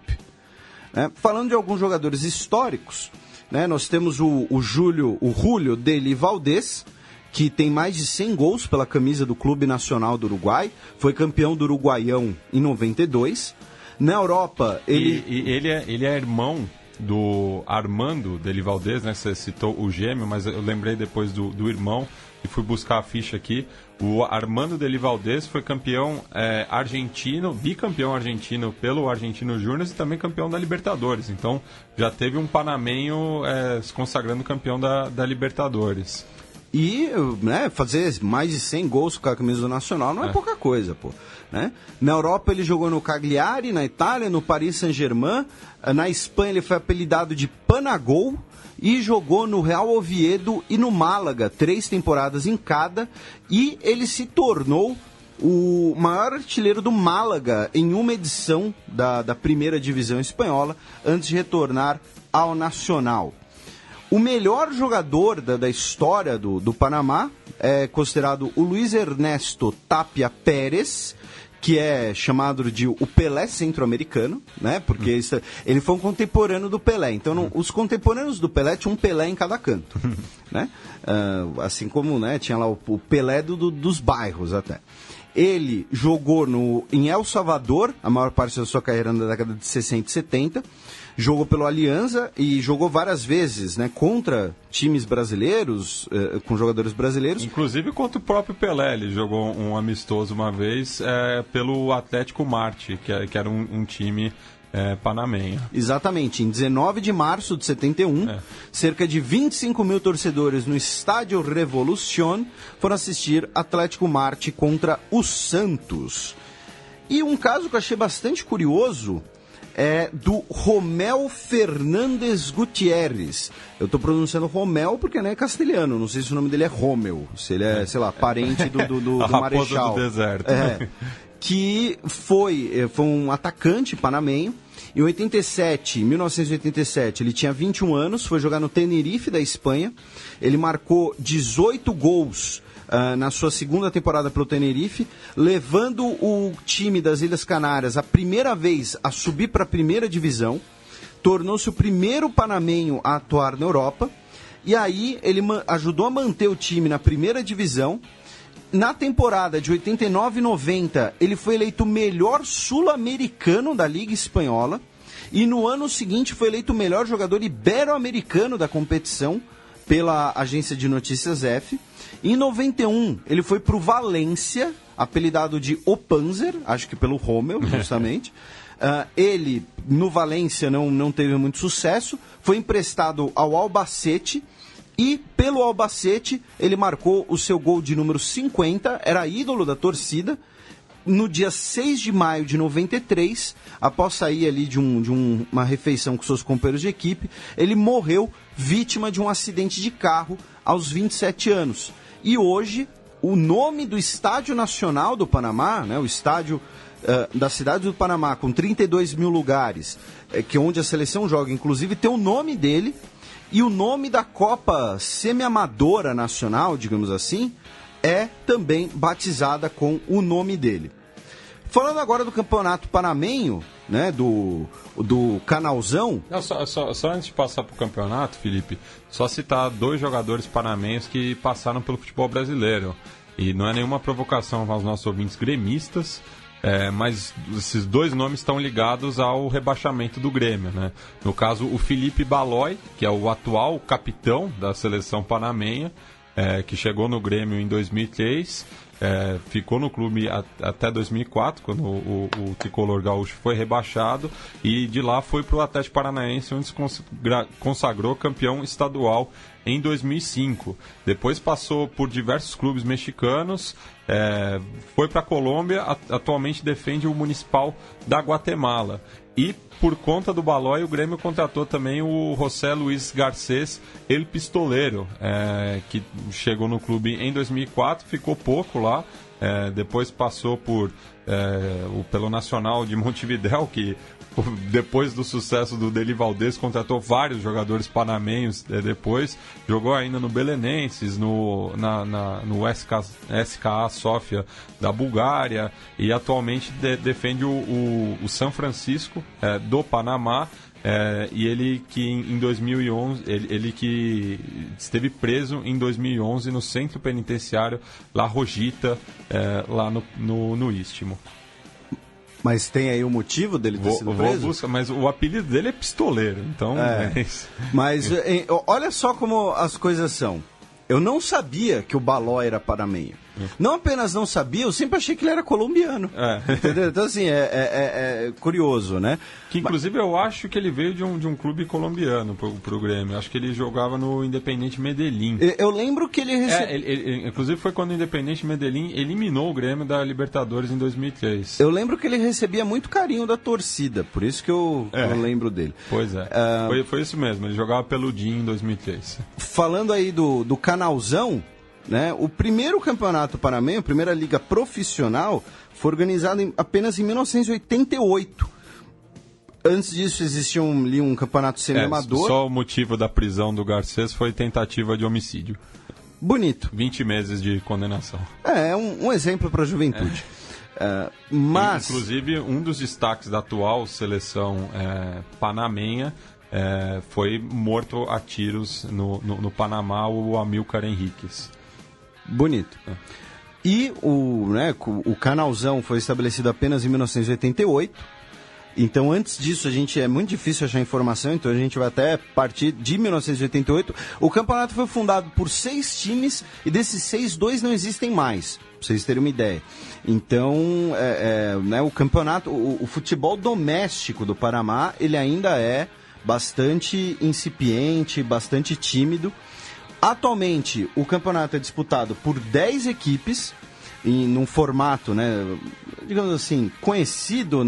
Falando de alguns jogadores históricos, né, nós temos o Julio Deli Valdés, que tem mais de 100 gols pela camisa do Clube Nacional do Uruguai, foi campeão do Uruguaião em 92. Na Europa, ele é irmão do Armando Deli Valdés, né? Você citou o gêmeo, mas eu lembrei depois do irmão e fui buscar a ficha aqui. O Armando Deli Valdés foi campeão argentino, bicampeão argentino pelo Argentino Júnior e também campeão da Libertadores. Então já teve um panamenho se consagrando campeão da Libertadores. E, né, fazer mais de 100 gols com a camisa do Nacional não é pouca coisa, pô. Né? Na Europa ele jogou no Cagliari, na Itália, no Paris Saint-Germain. Na Espanha ele foi apelidado de Panagol e jogou no Real Oviedo e no Málaga, 3 temporadas em cada. E ele se tornou o maior artilheiro do Málaga em uma edição da primeira divisão espanhola, antes de retornar ao Nacional. O melhor jogador da história do Panamá é considerado o Luiz Ernesto Tapia Pérez, que é chamado de o Pelé centro-americano, né? Porque ele foi um contemporâneo do Pelé. Então, os contemporâneos do Pelé tinham um Pelé em cada canto, né? Assim como, né, tinha lá o Pelé dos bairros até. Ele jogou em El Salvador, a maior parte da sua carreira na década de 60 e 70, jogou pelo Alianza e jogou várias vezes, né, contra times brasileiros, com jogadores brasileiros. Inclusive contra o próprio Pelé, ele jogou um amistoso uma vez pelo Atlético Marte, que era um time panamenho. Exatamente, em 19 de março de 71, cerca de 25 mil torcedores no Estádio Revolución foram assistir Atlético Marte contra o Santos. E um caso que eu achei bastante curioso é do Romel Fernandes Gutierrez. Eu estou pronunciando Romel porque é castelhano, não sei se o nome dele é Rommel, se ele é, sei lá, parente do Marechal. Do deserto. Que foi um atacante panamenho. Em 1987, ele tinha 21 anos, foi jogar no Tenerife da Espanha. Ele marcou 18 gols na sua segunda temporada pelo Tenerife, levando o time das Ilhas Canárias a primeira vez a subir para a primeira divisão. Tornou-se o primeiro panamenho a atuar na Europa. E aí ele ajudou a manter o time na primeira divisão. Na temporada de 89 e 90, ele foi eleito o melhor sul-americano da Liga Espanhola. E no ano seguinte foi eleito o melhor jogador ibero-americano da competição pela agência de notícias F. Em 91, ele foi para o Valência, apelidado de O Panzer, acho que pelo Rommel, justamente. Ele, no Valência, não teve muito sucesso. Foi emprestado ao Albacete. E pelo Albacete, ele marcou o seu gol de número 50, era ídolo da torcida. No dia 6 de maio de 93, após sair ali de uma refeição com seus companheiros de equipe, ele morreu vítima de um acidente de carro aos 27 anos. E hoje, o nome do Estádio Nacional do Panamá, né, o estádio da cidade do Panamá, com 32 mil lugares, que onde a seleção joga, inclusive, tem o nome dele. E o nome da Copa Semi-Amadora Nacional, digamos assim, é também batizada com o nome dele. Falando agora do Campeonato Panamenho, né, do Canalzão... Não, só antes de passar para o campeonato, Felipe, só citar 2 jogadores panamenhos que passaram pelo futebol brasileiro. E não é nenhuma provocação aos nossos ouvintes gremistas, mas esses 2 nomes estão ligados ao rebaixamento do Grêmio, né? No caso, o Felipe Balói, que é o atual capitão da seleção panamenha, que chegou no Grêmio em 2003, ficou no clube até 2004, quando o tricolor gaúcho foi rebaixado, e de lá foi para o Atlético Paranaense, onde se consagrou campeão estadual em 2005. Depois passou por diversos clubes mexicanos, foi para a Colômbia, atualmente defende o Municipal da Guatemala. E por conta do Balói, o Grêmio contratou também o José Luiz Garcés, El Pistoleiro, que chegou no clube em 2004, ficou pouco lá, depois passou pelo Nacional de Montevidéu, que depois do sucesso do Deli Valdez, contratou vários jogadores panamenhos depois, jogou ainda no Belenenses, no SKA Sofia da Bulgária, e atualmente defende o San Francisco do Panamá. E ele que em 2011, ele que esteve preso em 2011 no centro penitenciário La Rojita, lá no Istmo. Mas tem aí o motivo dele ter sido preso? Mas o apelido dele é Pistoleiro, então... Mas olha só como as coisas são. Eu não sabia que o Baló era panameño. Não apenas não sabia, eu sempre achei que ele era colombiano. Entendeu? Então, assim, é curioso, né? Que, inclusive, eu acho que ele veio de um clube colombiano pro Grêmio. Acho que ele jogava no Independiente Medellín. Eu lembro que ele recebeu... inclusive, foi quando o Independiente Medellín eliminou o Grêmio da Libertadores em 2003. Eu lembro que ele recebia muito carinho da torcida, por isso que eu lembro dele. Pois é. Foi isso mesmo, ele jogava pelo DIN em 2003. Falando aí do Canalzão, né, o primeiro campeonato panamenho, a primeira liga profissional, foi organizado apenas em 1988. Antes disso existia um campeonato semi-amador. Só o motivo da prisão do Garcês foi tentativa de homicídio. Bonito. 20 meses de condenação. É um exemplo para a juventude. Mas... Inclusive, um dos destaques da atual seleção panamenha foi morto a tiros no Panamá, o Amílcar Henriques. Bonito. E o Canalzão foi estabelecido apenas em 1988. Então, antes disso, é muito difícil achar informação, então a gente vai até partir de 1988. O campeonato foi fundado por 6 times, e desses 6, 2 não existem mais, pra vocês terem uma ideia. Então, o campeonato, o futebol doméstico do Panamá, ele ainda é bastante incipiente, bastante tímido. Atualmente, o campeonato é disputado por 10 equipes, num formato, digamos assim, conhecido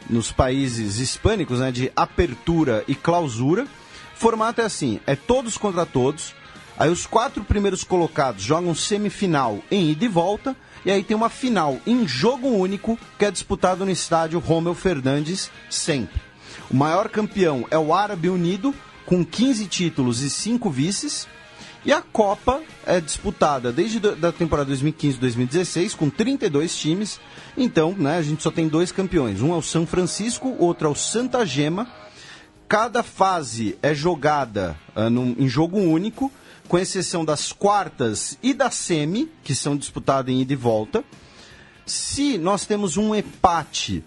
nos países hispânicos, de apertura e clausura. O formato é assim, é todos contra todos. Aí os 4 primeiros colocados jogam semifinal em ida e volta, e aí tem uma final em jogo único, que é disputado no estádio Rommel Fernandes sempre. O maior campeão é o Árabe Unido, com 15 títulos e 5 vices. E a Copa é disputada desde a temporada 2015-2016, com 32 times. Então, a gente só tem 2 campeões. Um é o San Francisco, outro é o Santa Gema. Cada fase é jogada em jogo único, com exceção das quartas e da semi, que são disputadas em ida e volta. Se nós temos um empate,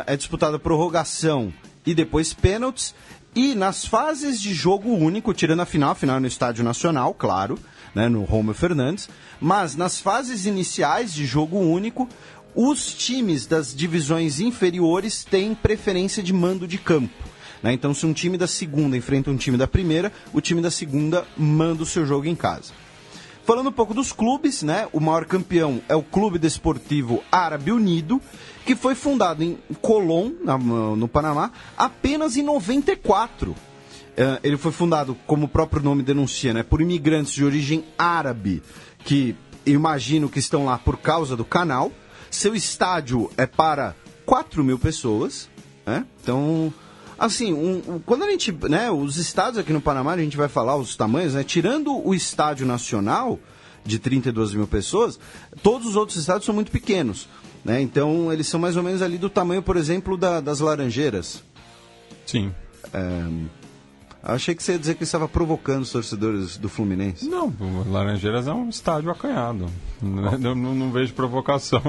é disputada prorrogação e depois pênaltis. E nas fases de jogo único, tirando a final no Estádio Nacional, claro, no Rommel Fernandes, mas nas fases iniciais de jogo único, os times das divisões inferiores têm preferência de mando de campo. Então, se um time da segunda enfrenta um time da primeira, o time da segunda manda o seu jogo em casa. Falando um pouco dos clubes, o maior campeão é o Clube Desportivo Árabe Unido, que foi fundado em Colón, no Panamá, apenas em 94. Ele foi fundado, como o próprio nome denuncia, por imigrantes de origem árabe, que imagino que estão lá por causa do canal. Seu estádio é para 4.000 pessoas. Então, assim, quando a gente... os estádios aqui no Panamá, a gente vai falar os tamanhos, tirando o Estádio Nacional, de 32.000 pessoas, todos os outros estádios são muito pequenos. Então, eles são mais ou menos ali do tamanho, por exemplo, das Laranjeiras. Sim. Achei que você ia dizer que estava provocando os torcedores do Fluminense. Não, Laranjeiras é um estádio acanhado. Não vejo provocação.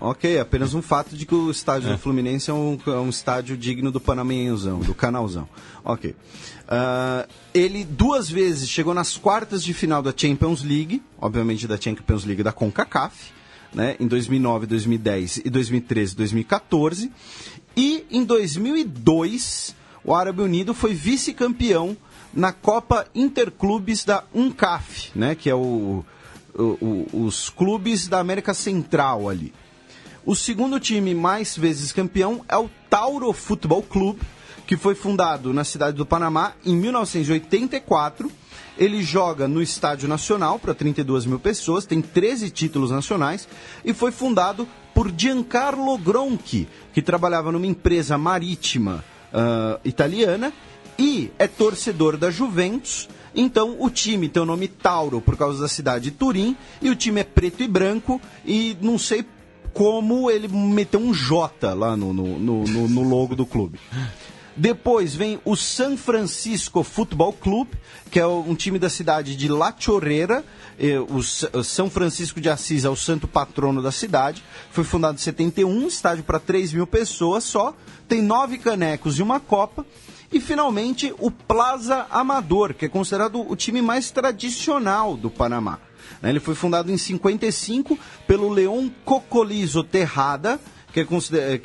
Ok, apenas um fato de que o estádio do Fluminense é um estádio digno do Panamenhozão, do Canalzão. Ok. Ele 2 vezes chegou nas quartas de final da Champions League, obviamente da Champions League da CONCACAF, em 2009, 2010 e 2013, 2014. E em 2002, o Árabe Unido foi vice-campeão na Copa Interclubes da UNCAF, que é os clubes da América Central ali. O segundo time mais vezes campeão é o Tauro Futebol Clube, que foi fundado na cidade do Panamá em 1984. Ele joga no Estádio Nacional para 32 mil pessoas, tem 13 títulos nacionais e foi fundado por Giancarlo Gronchi, que trabalhava numa empresa marítima italiana e é torcedor da Juventus. Então o time tem o nome Tauro por causa da cidade de Turim e o time é preto e branco e não sei como ele meteu um J lá no logo do clube. Depois vem o San Francisco Futebol Clube, que é um time da cidade de La Chorrera. O São Francisco de Assis é o santo patrono da cidade. Foi fundado em 71, estádio para 3 mil pessoas só. Tem 9 canecos e uma copa. E, finalmente, o Plaza Amador, que é considerado o time mais tradicional do Panamá. Ele foi fundado em 55 pelo Leon Cocolizo Terrada, que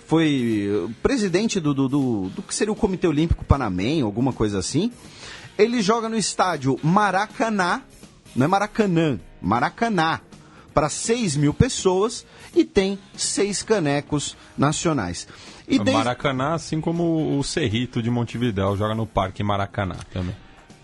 foi presidente do que seria o Comitê Olímpico Panamenho, alguma coisa assim. Ele joga no estádio Maracanã, não é Maracanã, Maracanã, para 6 mil pessoas e tem 6 canecos nacionais. E Maracanã, assim como o Cerrito de Montevidéu, joga no Parque Maracanã também.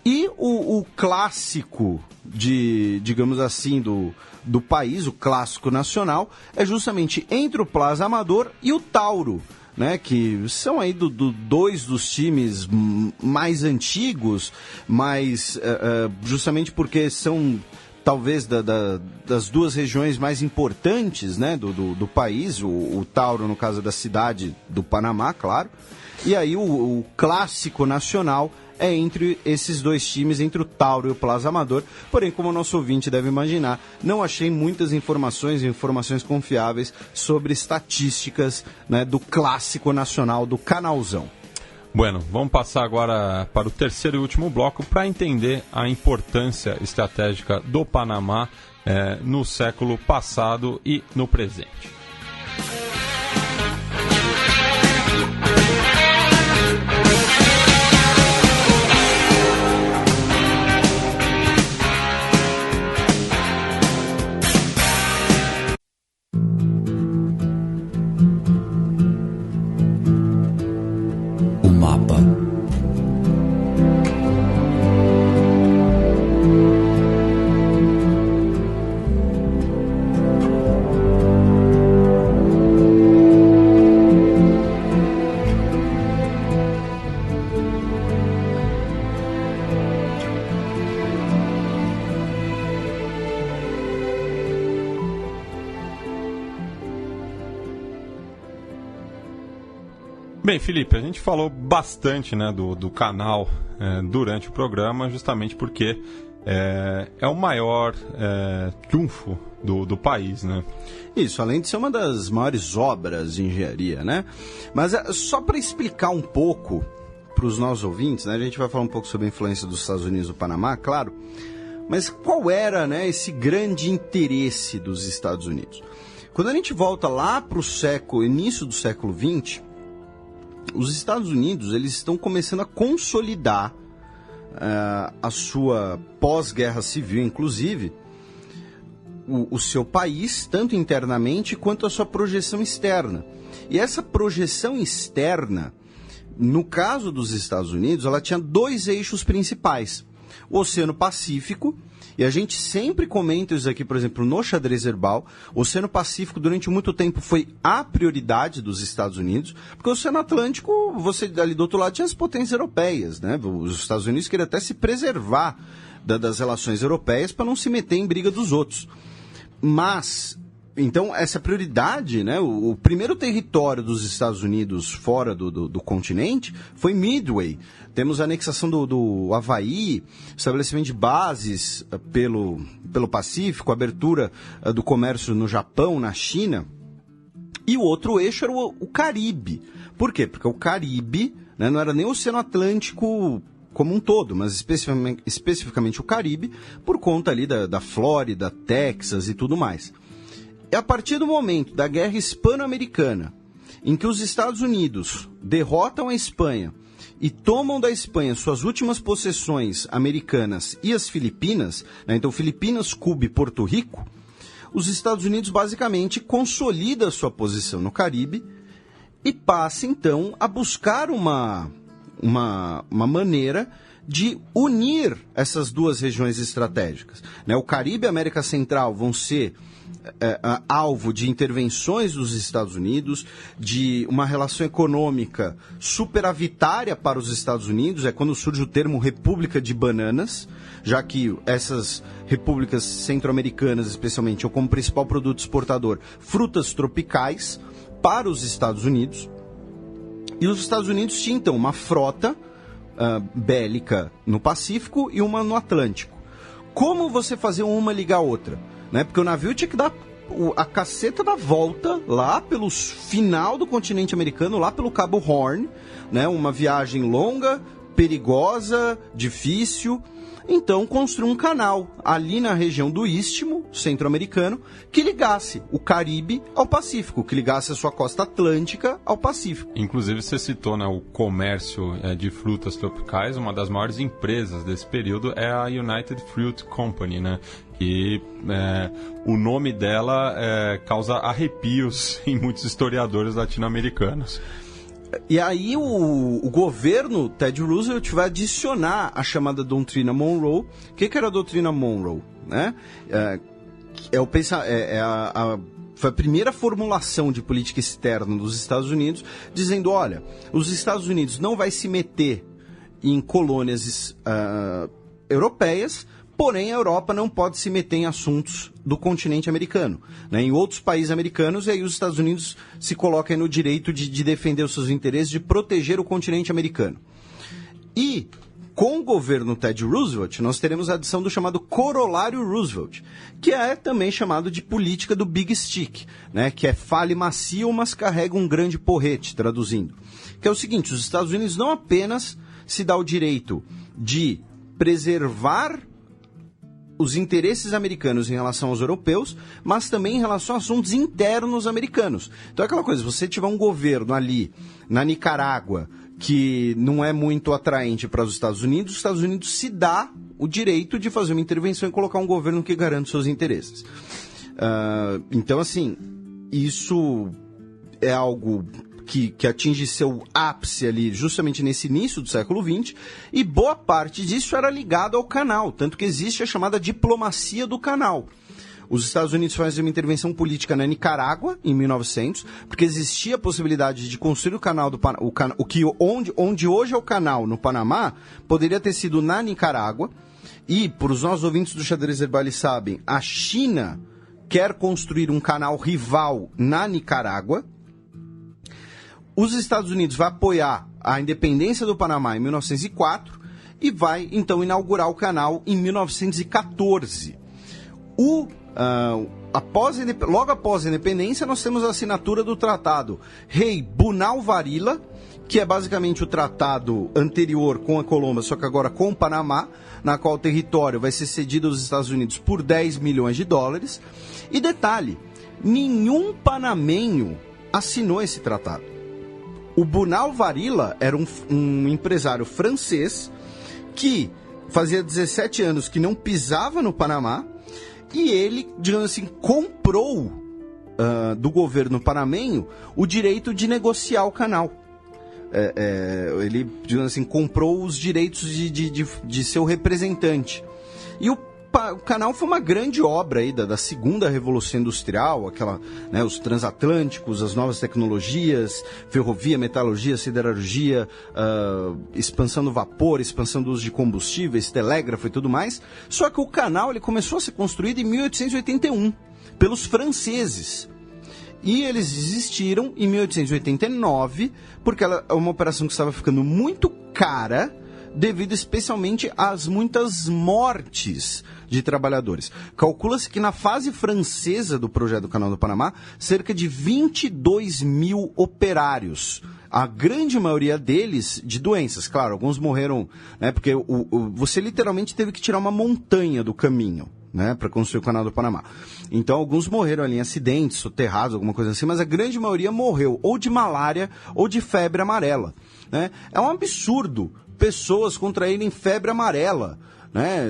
E o clássico, digamos assim, do país, o clássico nacional, é justamente entre o Plaza Amador e o Tauro, né, que são aí dois dos times mais antigos, mas justamente porque são talvez das duas regiões mais importantes, né, do país, o Tauro no caso da cidade do Panamá, claro, e aí o clássico nacional é entre esses dois times, entre o Tauro e o Plaza Amador. Porém, como o nosso ouvinte deve imaginar, não achei muitas informações confiáveis sobre estatísticas, né, do clássico nacional do Canalzão. Bueno, vamos passar agora para o terceiro e último bloco para entender a importância estratégica do Panamá no século passado e no presente. Bem, Felipe, a gente falou bastante, né, do canal durante o programa, justamente porque é o maior triunfo do país, né? Isso, além de ser uma das maiores obras de engenharia, né? Mas só para explicar um pouco para os nossos ouvintes, né, a gente vai falar um pouco sobre a influência dos Estados Unidos no Panamá, claro, mas qual era, né, esse grande interesse dos Estados Unidos? Quando a gente volta lá para o início do século XX, os Estados Unidos eles estão começando a consolidar a sua pós-guerra civil, inclusive, o seu país, tanto internamente quanto a sua projeção externa. E essa projeção externa, no caso dos Estados Unidos, ela tinha 2 eixos principais. O Oceano Pacífico, e a gente sempre comenta isso aqui, por exemplo, no Xadrez Herbal. O Oceano Pacífico, durante muito tempo, foi a prioridade dos Estados Unidos, porque o Oceano Atlântico, você ali do outro lado tinha as potências europeias, né? Os Estados Unidos queriam até se preservar das relações europeias para não se meter em briga dos outros. Mas, então, essa prioridade, né? O primeiro território dos Estados Unidos fora do continente foi Midway. Temos a anexação do Havaí, estabelecimento de bases pelo Pacífico, abertura do comércio no Japão, na China. E o outro eixo era o Caribe. Por quê? Porque o Caribe, né, não era nem o Oceano Atlântico como um todo, mas especificamente o Caribe, por conta ali da Flórida, Texas e tudo mais. E a partir do momento da Guerra Hispano-Americana, em que os Estados Unidos derrotam a Espanha e tomam da Espanha suas últimas possessões americanas e as Filipinas, né, então Filipinas, Cuba e Porto Rico, os Estados Unidos basicamente consolidam sua posição no Caribe e passa então a buscar uma uma maneira de unir essas duas regiões estratégicas, né? O Caribe e a América Central vão ser alvo de intervenções dos Estados Unidos, de uma relação econômica superavitária para os Estados Unidos, é quando surge o termo República de Bananas, já que essas repúblicas centro-americanas, especialmente, tinham como principal produto exportador frutas tropicais para os Estados Unidos, e os Estados Unidos tinham, então, uma frota bélica no Pacífico e uma no Atlântico. Como você fazia uma ligar a outra? Né? Porque o navio tinha que dar a caceta da volta lá pelo final do continente americano, lá pelo Cabo Horn, né? Uma viagem longa, perigosa, difícil. Então construiu um canal ali na região do Istmo centro-americano que ligasse o Caribe ao Pacífico, que ligasse a sua costa atlântica ao Pacífico. Inclusive você citou, né, o comércio de frutas tropicais. Uma das maiores empresas desse período é a United Fruit Company, né? Que o nome dela causa arrepios em muitos historiadores latino-americanos. E aí o governo Teddy Roosevelt vai adicionar a chamada doutrina Monroe. O que era a doutrina Monroe? Né? Foi a primeira formulação de política externa dos Estados Unidos, dizendo, olha, os Estados Unidos não vai se meter em colônias europeias, porém a Europa não pode se meter em assuntos do continente americano, né, em outros países americanos, e aí os Estados Unidos se colocam no direito de defender os seus interesses, de proteger o continente americano. E com o governo Teddy Roosevelt, nós teremos a adição do chamado Corolário Roosevelt, que é também chamado de política do Big Stick, né, que é fale macio, mas carrega um grande porrete, traduzindo. Que é o seguinte, os Estados Unidos não apenas se dá o direito de preservar os interesses americanos em relação aos europeus, mas também em relação a assuntos internos americanos. Então é aquela coisa, se você tiver um governo ali na Nicarágua que não é muito atraente para os Estados Unidos se dá o direito de fazer uma intervenção e colocar um governo que garante seus interesses. Então, assim, isso é algo que atinge seu ápice ali justamente nesse início do século XX, e boa parte disso era ligado ao canal, tanto que existe a chamada diplomacia do canal. Os Estados Unidos fazem uma intervenção política na Nicarágua, em 1900, porque existia a possibilidade de construir o canal do onde hoje é o canal no Panamá, poderia ter sido na Nicarágua, e, por os nossos ouvintes do Xadrez Herbal, eles sabem, a China quer construir um canal rival na Nicarágua. Os Estados Unidos vai apoiar a independência do Panamá em 1904 e vai, então, inaugurar o canal em 1914. Logo após a independência, nós temos a assinatura do Tratado Rei Bunal Varilla, que é basicamente o tratado anterior com a Colômbia, só que agora com o Panamá, na qual o território vai ser cedido aos Estados Unidos por $10 milhões. E detalhe, nenhum panamenho assinou esse tratado. O Bunal Varilla era um empresário francês que fazia 17 anos que não pisava no Panamá, e ele, digamos assim, comprou do governo panamenho o direito de negociar o canal. Ele, digamos assim, comprou os direitos de seu representante. E o canal foi uma grande obra aí da segunda revolução industrial, os transatlânticos, as novas tecnologias, ferrovia, metalurgia, siderurgia, expansão do vapor, expansão do uso de combustíveis, telégrafo e tudo mais. Só que o canal ele começou a ser construído em 1881 pelos franceses. E eles desistiram em 1889 porque ela é uma operação que estava ficando muito cara, devido especialmente às muitas mortes de trabalhadores. Calcula-se que na fase francesa do projeto do Canal do Panamá, cerca de 22 mil operários. A grande maioria deles de doenças. Claro, alguns morreram, né, porque você literalmente teve que tirar uma montanha do caminho, né, para construir o Canal do Panamá. Então, alguns morreram ali em acidentes, soterrados, alguma coisa assim, mas a grande maioria morreu ou de malária ou de febre amarela, né? É um absurdo pessoas contraírem febre amarela né,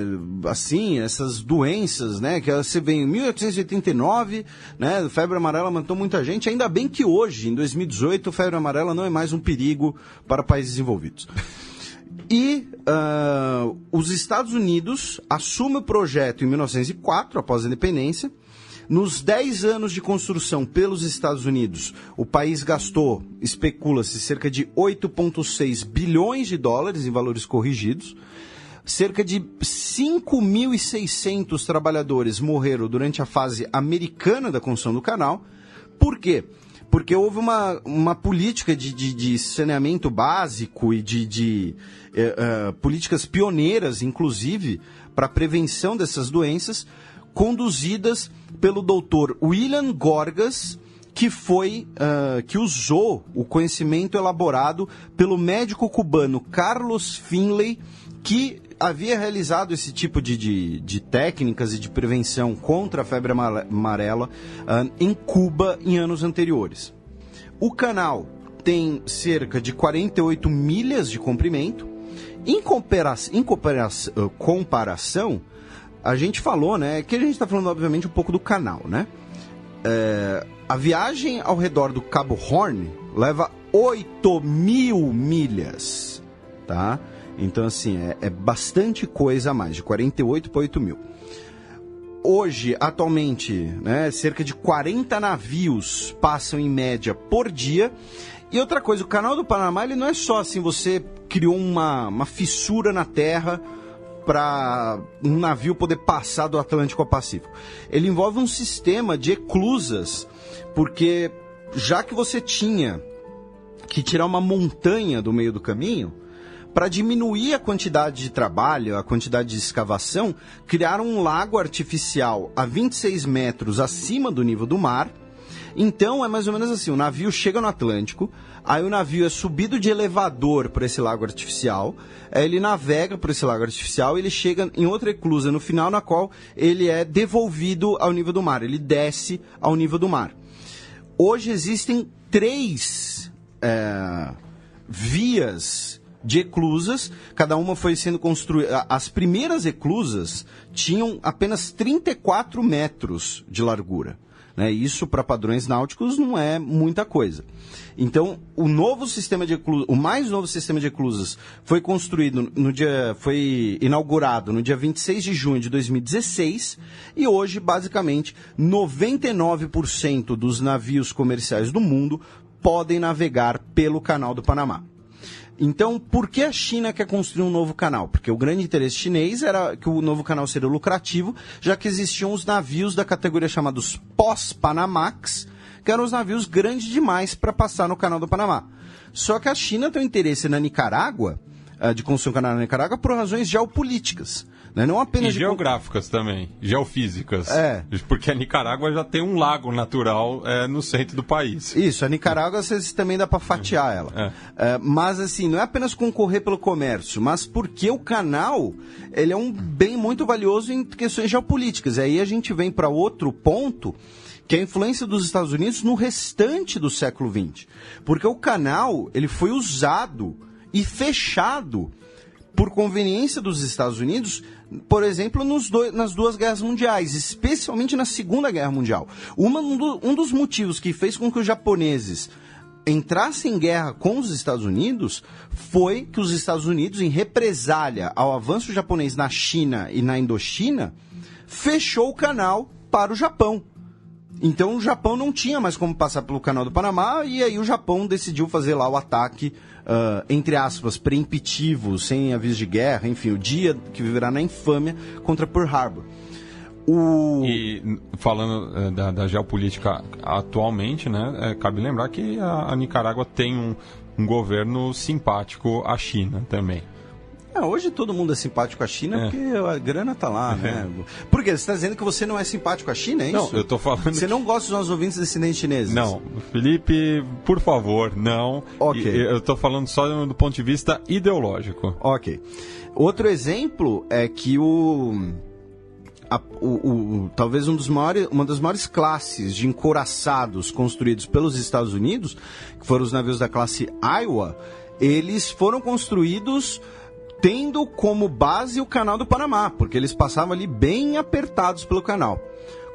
assim, essas doenças, né, que você vê em 1889, né, febre amarela matou muita gente, ainda bem que hoje, em 2018, febre amarela não é mais um perigo para países desenvolvidos. E os Estados Unidos assumem o projeto em 1904, após a independência. Nos 10 anos de construção pelos Estados Unidos, o país gastou, especula-se, cerca de 8,6 bilhões de dólares em valores corrigidos. Cerca de 5.600 trabalhadores morreram durante a fase americana da construção do canal. Por quê? Porque houve uma política de saneamento básico e de políticas pioneiras, inclusive, para a prevenção dessas doenças, conduzidas pelo doutor William Gorgas, que usou o conhecimento elaborado pelo médico cubano Carlos Finlay, que havia realizado esse tipo de técnicas e de prevenção contra a febre amarela em Cuba em anos anteriores. O canal tem cerca de 48 milhas de comprimento. Em comparação, a gente falou, né, que a gente está falando obviamente um pouco do canal, né? A viagem ao redor do Cabo Horn leva 8.000 milhas, tá? Então, assim, é bastante coisa a mais, de 48 para 8.000. Hoje, atualmente, né, cerca de 40 navios passam em média por dia. E outra coisa, o Canal do Panamá, ele não é só assim, você criou uma fissura na terra para um navio poder passar do Atlântico ao Pacífico. Ele envolve um sistema de eclusas, porque já que você tinha que tirar uma montanha do meio do caminho, para diminuir a quantidade de trabalho, a quantidade de escavação, criaram um lago artificial a 26 metros acima do nível do mar. Então é mais ou menos assim, o navio chega no Atlântico, aí o navio é subido de elevador por esse lago artificial, aí ele navega por esse lago artificial e ele chega em outra eclusa no final, na qual ele é devolvido ao nível do mar, ele desce ao nível do mar. Hoje existem 3 vias de eclusas, cada uma foi sendo construída. As primeiras eclusas tinham apenas 34 metros de largura, né? Isso para padrões náuticos não é muita coisa. Então, o mais novo sistema de eclusas foi construído foi inaugurado no dia 26 de junho de 2016 e hoje, basicamente, 99% dos navios comerciais do mundo podem navegar pelo Canal do Panamá. Então, por que a China quer construir um novo canal? Porque o grande interesse chinês era que o novo canal seria lucrativo, já que existiam os navios da categoria chamados pós-Panamax, que eram os navios grandes demais para passar no Canal do Panamá. Só que a China tem um interesse na Nicarágua, de construir um canal na Nicarágua, por razões geopolíticas. Né? Não apenas geográficas também, geofísicas. Porque a Nicarágua já tem um lago natural no centro do país. Isso, a Nicarágua também dá para fatiar ela. Mas assim, não é apenas concorrer pelo comércio, mas porque o canal ele é um bem muito valioso em questões geopolíticas. E aí a gente vem para outro ponto, que é a influência dos Estados Unidos no restante do século XX. Porque o canal ele foi usado e fechado por conveniência dos Estados Unidos, por exemplo, nas 2 guerras mundiais, especialmente na Segunda Guerra Mundial. Um dos motivos que fez com que os japoneses entrassem em guerra com os Estados Unidos foi que os Estados Unidos, em represália ao avanço japonês na China e na Indochina, fechou o canal para o Japão. Então o Japão não tinha mais como passar pelo Canal do Panamá e aí o Japão decidiu fazer lá o ataque, entre aspas, preemptivo, sem aviso de guerra, enfim, o dia que viverá na infâmia contra Pearl Harbor. E falando da geopolítica atualmente, né, cabe lembrar que a Nicarágua tem um governo simpático à China também. Hoje todo mundo é simpático à China porque a grana tá lá, né? Por quê? Você está dizendo que você não é simpático à China, é isso? Não, eu tô falando... Você não gosta dos nossos ouvintes descendentes chineses? Não. Felipe, por favor, não. Ok. Eu tô falando só do ponto de vista ideológico. Ok. Outro exemplo é que talvez uma das maiores classes de encouraçados construídos pelos Estados Unidos, que foram os navios da classe Iowa, eles foram construídos tendo como base o Canal do Panamá, porque eles passavam ali bem apertados pelo canal.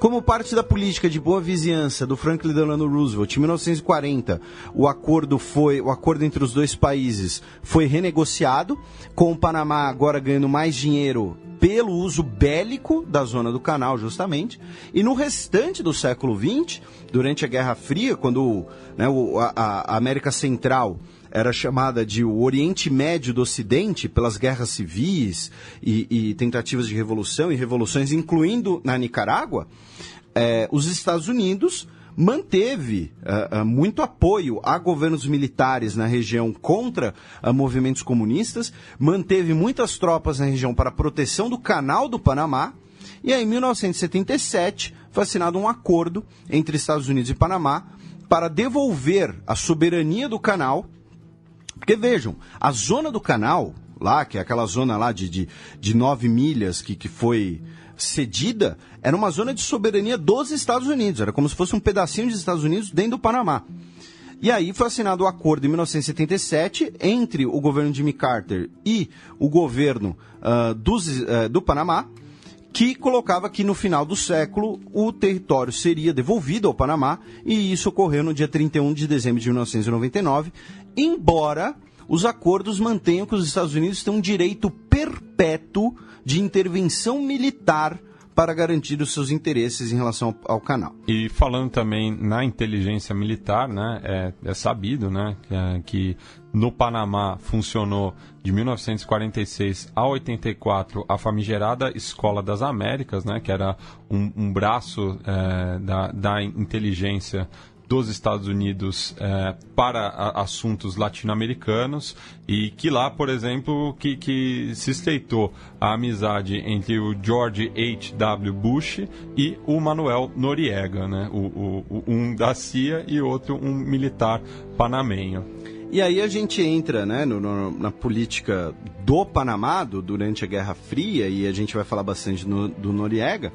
Como parte da política de boa vizinhança do Franklin Delano Roosevelt, em 1940, o acordo entre os dois países foi renegociado, com o Panamá agora ganhando mais dinheiro pelo uso bélico da zona do canal, justamente. E no restante do século XX, durante a Guerra Fria, quando a América Central era chamada de o Oriente Médio do Ocidente pelas guerras civis e tentativas de revolução e revoluções, incluindo na Nicarágua, os Estados Unidos manteve muito apoio a governos militares na região contra movimentos comunistas, manteve muitas tropas na região para a proteção do Canal do Panamá, e aí em 1977 foi assinado um acordo entre Estados Unidos e Panamá para devolver a soberania do canal. Porque vejam, a zona do canal, lá, que é aquela zona lá de 9 milhas que foi cedida, era uma zona de soberania dos Estados Unidos, era como se fosse um pedacinho dos Estados Unidos dentro do Panamá. E aí foi assinado o acordo em 1977 entre o governo de Jimmy Carter e o governo do Panamá, que colocava que no final do século o território seria devolvido ao Panamá, e isso ocorreu no dia 31 de dezembro de 1999, embora os acordos mantenham que os Estados Unidos têm um direito perpétuo de intervenção militar para garantir os seus interesses em relação ao canal. E falando também na inteligência militar, né, é sabido, né, que no Panamá funcionou de 1946 a 84 a famigerada Escola das Américas, né, que era um braço da inteligência dos Estados Unidos para assuntos latino-americanos, e que lá, por exemplo, que se estreitou a amizade entre o George H.W. Bush e o Manuel Noriega, né? Um da CIA e outro um militar panamenho. E aí a gente entra, né, na política do Panamá durante a Guerra Fria, e a gente vai falar bastante do Noriega.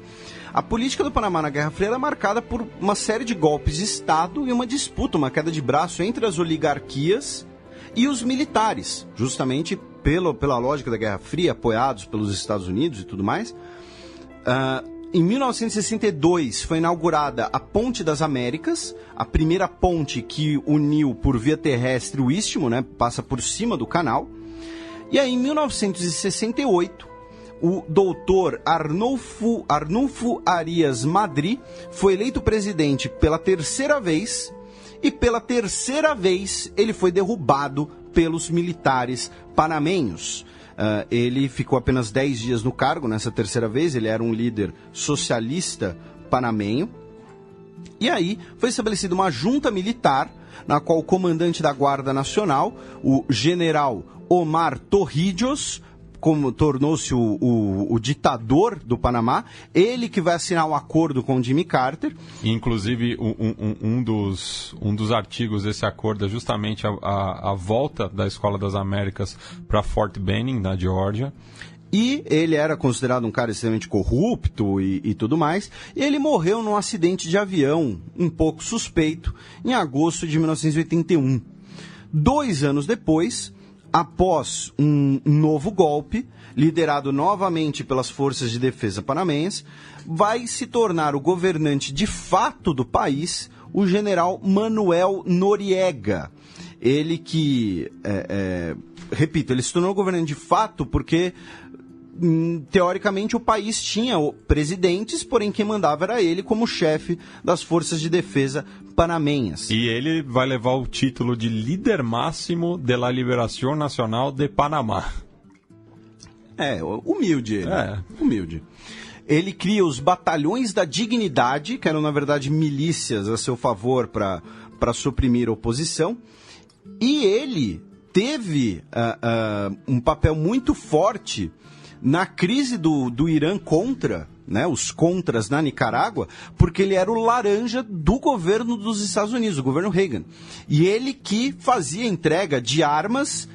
A política do Panamá na Guerra Fria era marcada por uma série de golpes de Estado e uma disputa, uma queda de braço entre as oligarquias e os militares, justamente pela lógica da Guerra Fria, apoiados pelos Estados Unidos e tudo mais. Em 1962 foi inaugurada a Ponte das Américas, a primeira ponte que uniu por via terrestre o Istmo, né, passa por cima do canal. E aí, em 1968, o doutor Arnulfo Arias Madri foi eleito presidente pela terceira vez, e pela terceira vez ele foi derrubado pelos militares panamenhos. Ele ficou apenas 10 dias no cargo nessa terceira vez, ele era um líder socialista panamenho. E aí foi estabelecida uma junta militar, na qual o comandante da Guarda Nacional, o general Omar Torrijos, como tornou-se o ditador do Panamá, ele que vai assinar um acordo com o Jimmy Carter. Inclusive, um dos artigos desse acordo é justamente a volta da Escola das Américas para Fort Benning, na Geórgia. E ele era considerado um cara extremamente corrupto e tudo mais. E ele morreu num acidente de avião um pouco suspeito em agosto de 1981. 2 anos depois, após um novo golpe, liderado novamente pelas forças de defesa panamenhas, vai se tornar o governante de fato do país, o general Manuel Noriega. Ele que, repito, ele se tornou governante de fato porque, teoricamente, o país tinha presidentes, porém quem mandava era ele como chefe das forças de defesa panamenhas. E ele vai levar o título de líder máximo de la Liberación Nacional de Panamá. Humilde ele. Humilde. Ele cria os Batalhões da Dignidade, que eram, na verdade, milícias a seu favor para suprimir a oposição. E ele teve um papel muito forte na crise do Irã contra, né, os contras na Nicarágua, porque ele era o laranja do governo dos Estados Unidos, do governo Reagan. E ele que fazia entrega de armas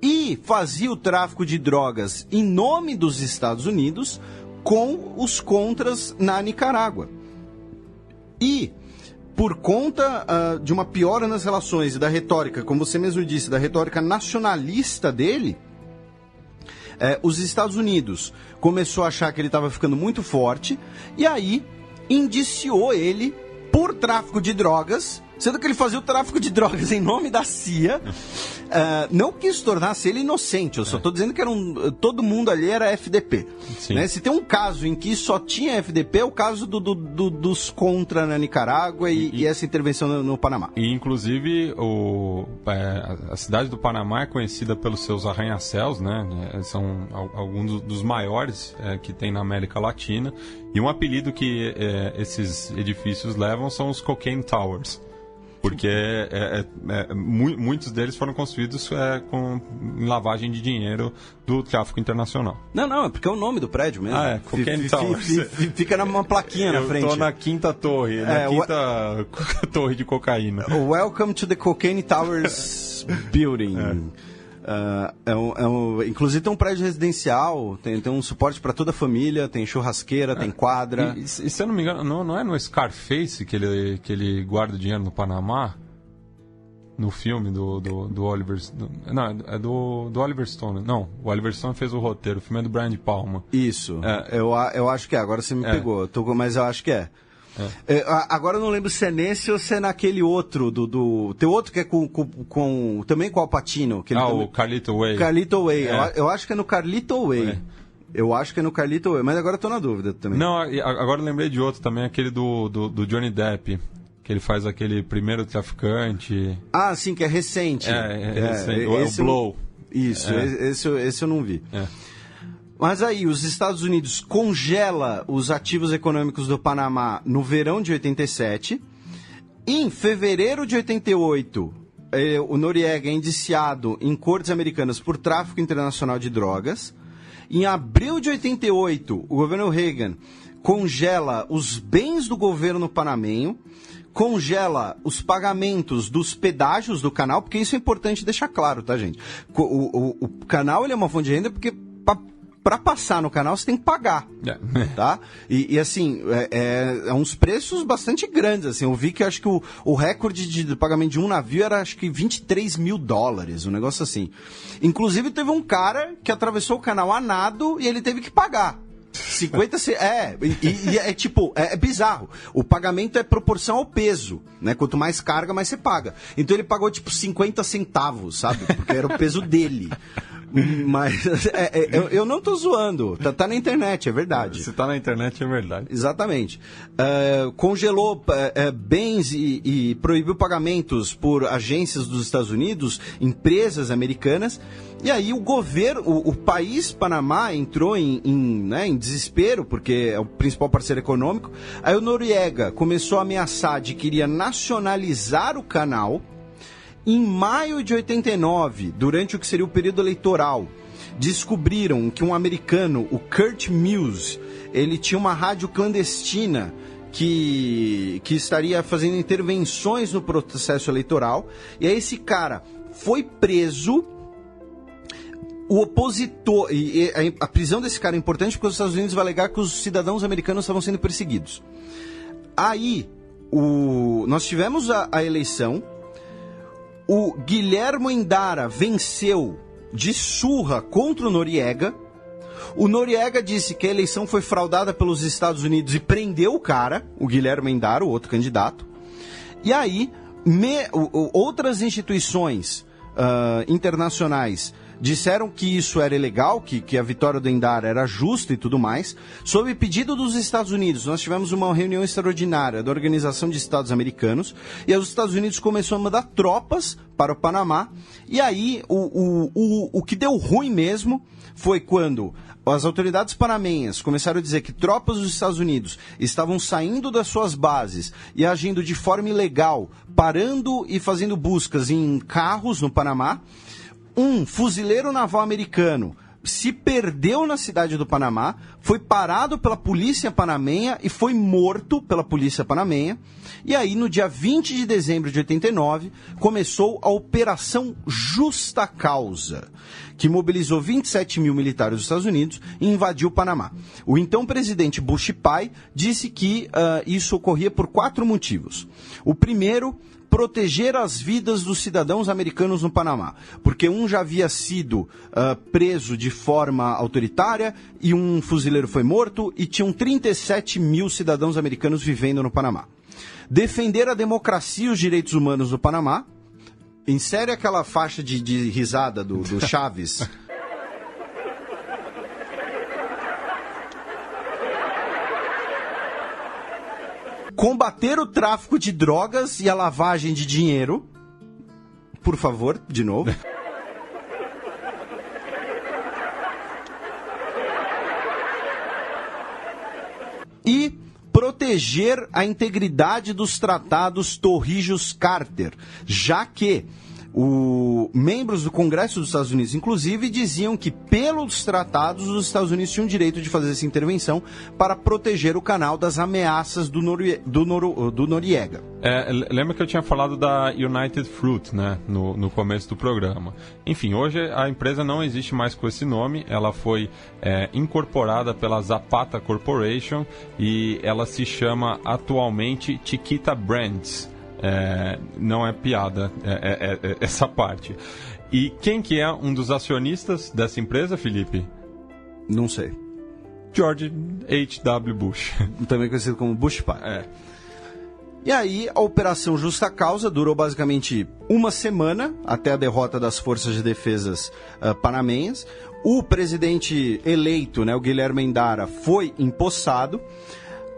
e fazia o tráfico de drogas em nome dos Estados Unidos com os contras na Nicarágua. E, por conta de uma piora nas relações e da retórica, como você mesmo disse, da retórica nacionalista dele, os Estados Unidos começou a achar que ele estava ficando muito forte e aí indiciou ele por tráfico de drogas, sendo que ele fazia o tráfico de drogas em nome da CIA. Não quis tornar-se ele inocente, eu só estou dizendo que todo mundo ali era FDP. Né? Se tem um caso em que só tinha FDP, é o caso dos Contra na Nicarágua e essa intervenção no Panamá. E, inclusive, a cidade do Panamá é conhecida pelos seus arranha-céus, né? São alguns dos maiores que tem na América Latina. E um apelido que esses edifícios levam são os Cocaine Towers. Porque muitos deles foram construídos com lavagem de dinheiro do tráfico internacional. Não, é porque é o nome do prédio mesmo. Cocaine Towers. Fica numa plaquinha na frente. Eu tô na quinta torre, quinta torre de cocaína. Welcome to the Cocaine Towers Building. Inclusive tem um prédio residencial, tem um suporte para toda a família, tem churrasqueira, tem quadra. E se eu não me engano, não é no Scarface que ele guarda o dinheiro no Panamá? No filme do Oliver... Não, é do Oliver Stone. Não, o Oliver Stone fez o roteiro, o filme é do Brian De Palma. Isso, eu acho que é, agora você me pegou, mas eu acho que é. Agora eu não lembro se é nesse ou se é naquele outro tem outro que é também com o Al Pacino. O Carlito Way. Carlito Way. Eu acho que é no Carlito Way. Eu acho que é no Carlito Way, mas agora eu tô na dúvida também. Não, agora eu lembrei de outro também, aquele do Johnny Depp, que ele faz aquele primeiro traficante. Sim, que é recente. Recente. O Blow. Isso, esse eu não vi. Mas aí, os Estados Unidos congela os ativos econômicos do Panamá no verão de 87. E em fevereiro de 88, o Noriega é indiciado em cortes americanas por tráfico internacional de drogas. Em abril de 88, o governo Reagan congela os bens do governo panamenho, congela os pagamentos dos pedágios do canal, porque isso é importante deixar claro, tá, gente? O canal ele é uma fonte de renda porque... Para passar no canal, você tem que pagar, tá? E assim, uns preços bastante grandes, assim. Eu vi que acho que o recorde de pagamento de um navio era, acho que $23 mil, um negócio assim. Inclusive, teve um cara que atravessou o canal a nado e ele teve que pagar. 50 é bizarro. O pagamento é proporção ao peso, né? Quanto mais carga, mais você paga. Então ele pagou, 50 centavos, sabe? Porque era o peso dele. Mas eu não tô zoando, tá na internet, é verdade. Se tá na internet, é verdade. Exatamente. Congelou bens e proibiu pagamentos por agências dos Estados Unidos, empresas americanas, e aí o governo, o país Panamá entrou em desespero, porque é o principal parceiro econômico. Aí o Noriega começou a ameaçar de que iria nacionalizar o canal. Em maio de 89, durante o que seria o período eleitoral, descobriram que um americano, o Kurt Mills, ele tinha uma rádio clandestina que estaria fazendo intervenções no processo eleitoral. E aí esse cara foi preso. O opositor... E a prisão desse cara é importante porque os Estados Unidos vai alegar que os cidadãos americanos estavam sendo perseguidos. Aí, nós tivemos a eleição. O Guilherme Endara venceu de surra contra o Noriega. O Noriega disse que a eleição foi fraudada pelos Estados Unidos e prendeu o cara, o Guilherme Endara, o outro candidato. E aí, outras instituições internacionais disseram que isso era ilegal, que a vitória do Endara era justa e tudo mais. Sob pedido dos Estados Unidos, nós tivemos uma reunião extraordinária da Organização de Estados Americanos, e os Estados Unidos começaram a mandar tropas para o Panamá. E aí, o que deu ruim mesmo foi quando as autoridades panamenhas começaram a dizer que tropas dos Estados Unidos estavam saindo das suas bases e agindo de forma ilegal, parando e fazendo buscas em carros no Panamá. Um fuzileiro naval americano se perdeu na cidade do Panamá, foi parado pela polícia panamenha e foi morto pela polícia panamenha. E aí, no dia 20 de dezembro de 89, começou a Operação Justa Causa, que mobilizou 27 mil militares dos Estados Unidos e invadiu o Panamá. O então presidente Bush pai disse que isso ocorria por 4 motivos. O primeiro, proteger as vidas dos cidadãos americanos no Panamá, porque um já havia sido preso de forma autoritária e um fuzileiro foi morto e tinham 37 mil cidadãos americanos vivendo no Panamá. Defender a democracia e os direitos humanos no Panamá. Insere aquela faixa de risada do Chaves. Combater o tráfico de drogas e a lavagem de dinheiro. Por favor, de novo. E proteger a integridade dos tratados Torrijos-Carter, já que membros do Congresso dos Estados Unidos, inclusive, diziam que, pelos tratados, os Estados Unidos tinham o direito de fazer essa intervenção para proteger o canal das ameaças do Noriega. Lembra que eu tinha falado da United Fruit, né, no começo do programa. Enfim, hoje a empresa não existe mais com esse nome, ela foi incorporada pela Zapata Corporation e ela se chama atualmente Chiquita Brands. Não é piada essa parte. E quem que é um dos acionistas dessa empresa, Felipe? Não sei. George H.W. Bush. Também conhecido como Bush pai. E aí, a Operação Justa Causa durou basicamente uma semana, até a derrota das forças de defesas panamenhas. O presidente eleito, né, o Guilherme Endara, foi empossado.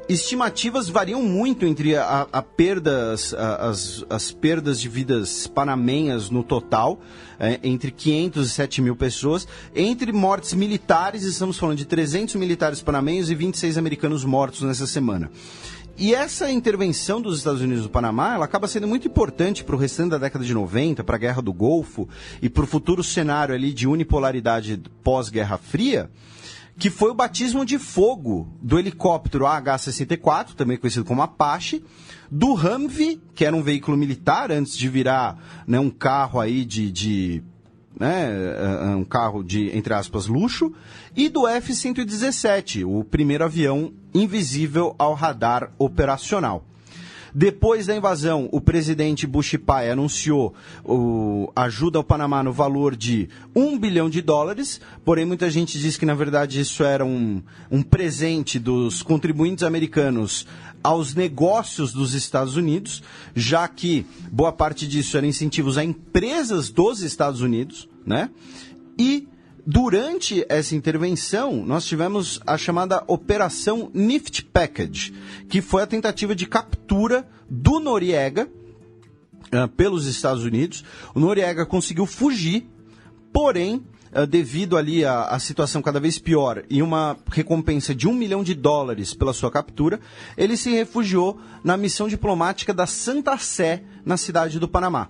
Estimativas variam muito entre as perdas de vidas panamenhas no total, entre 500 e 7 mil pessoas. Entre mortes militares, estamos falando de 300 militares panamenhos e 26 americanos mortos nessa semana. E essa intervenção dos Estados Unidos no Panamá, ela acaba sendo muito importante para o restante da década de 90, para a Guerra do Golfo e para o futuro cenário ali de unipolaridade pós-Guerra Fria, que foi o batismo de fogo do helicóptero AH-64, também conhecido como Apache, do Humvee, que era um veículo militar antes de virar, né, um carro aí um carro de, entre aspas, luxo, e do F-117, o primeiro avião invisível ao radar operacional. Depois da invasão, o presidente Bush pai anunciou ajuda ao Panamá no valor de $1 bilhão, porém muita gente diz que na verdade isso era um presente dos contribuintes americanos aos negócios dos Estados Unidos, já que boa parte disso era incentivos a empresas dos Estados Unidos, né? E durante essa intervenção, nós tivemos a chamada Operação Nift Package, que foi a tentativa de captura do Noriega pelos Estados Unidos. O Noriega conseguiu fugir, porém, devido ali à situação cada vez pior e uma recompensa de $1 milhão pela sua captura, ele se refugiou na missão diplomática da Santa Sé, na cidade do Panamá.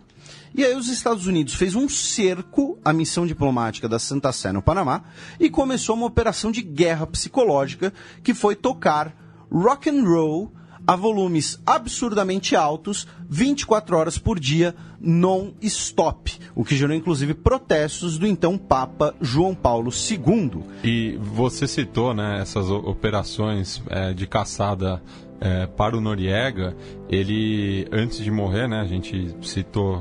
E aí os Estados Unidos fez um cerco à missão diplomática da Santa Sé no Panamá e começou uma operação de guerra psicológica que foi tocar rock and roll a volumes absurdamente altos, 24 horas por dia, non-stop, o que gerou inclusive protestos do então Papa João Paulo II. E você citou, né, essas operações de caçada para o Noriega. Ele, antes de morrer, né, a gente citou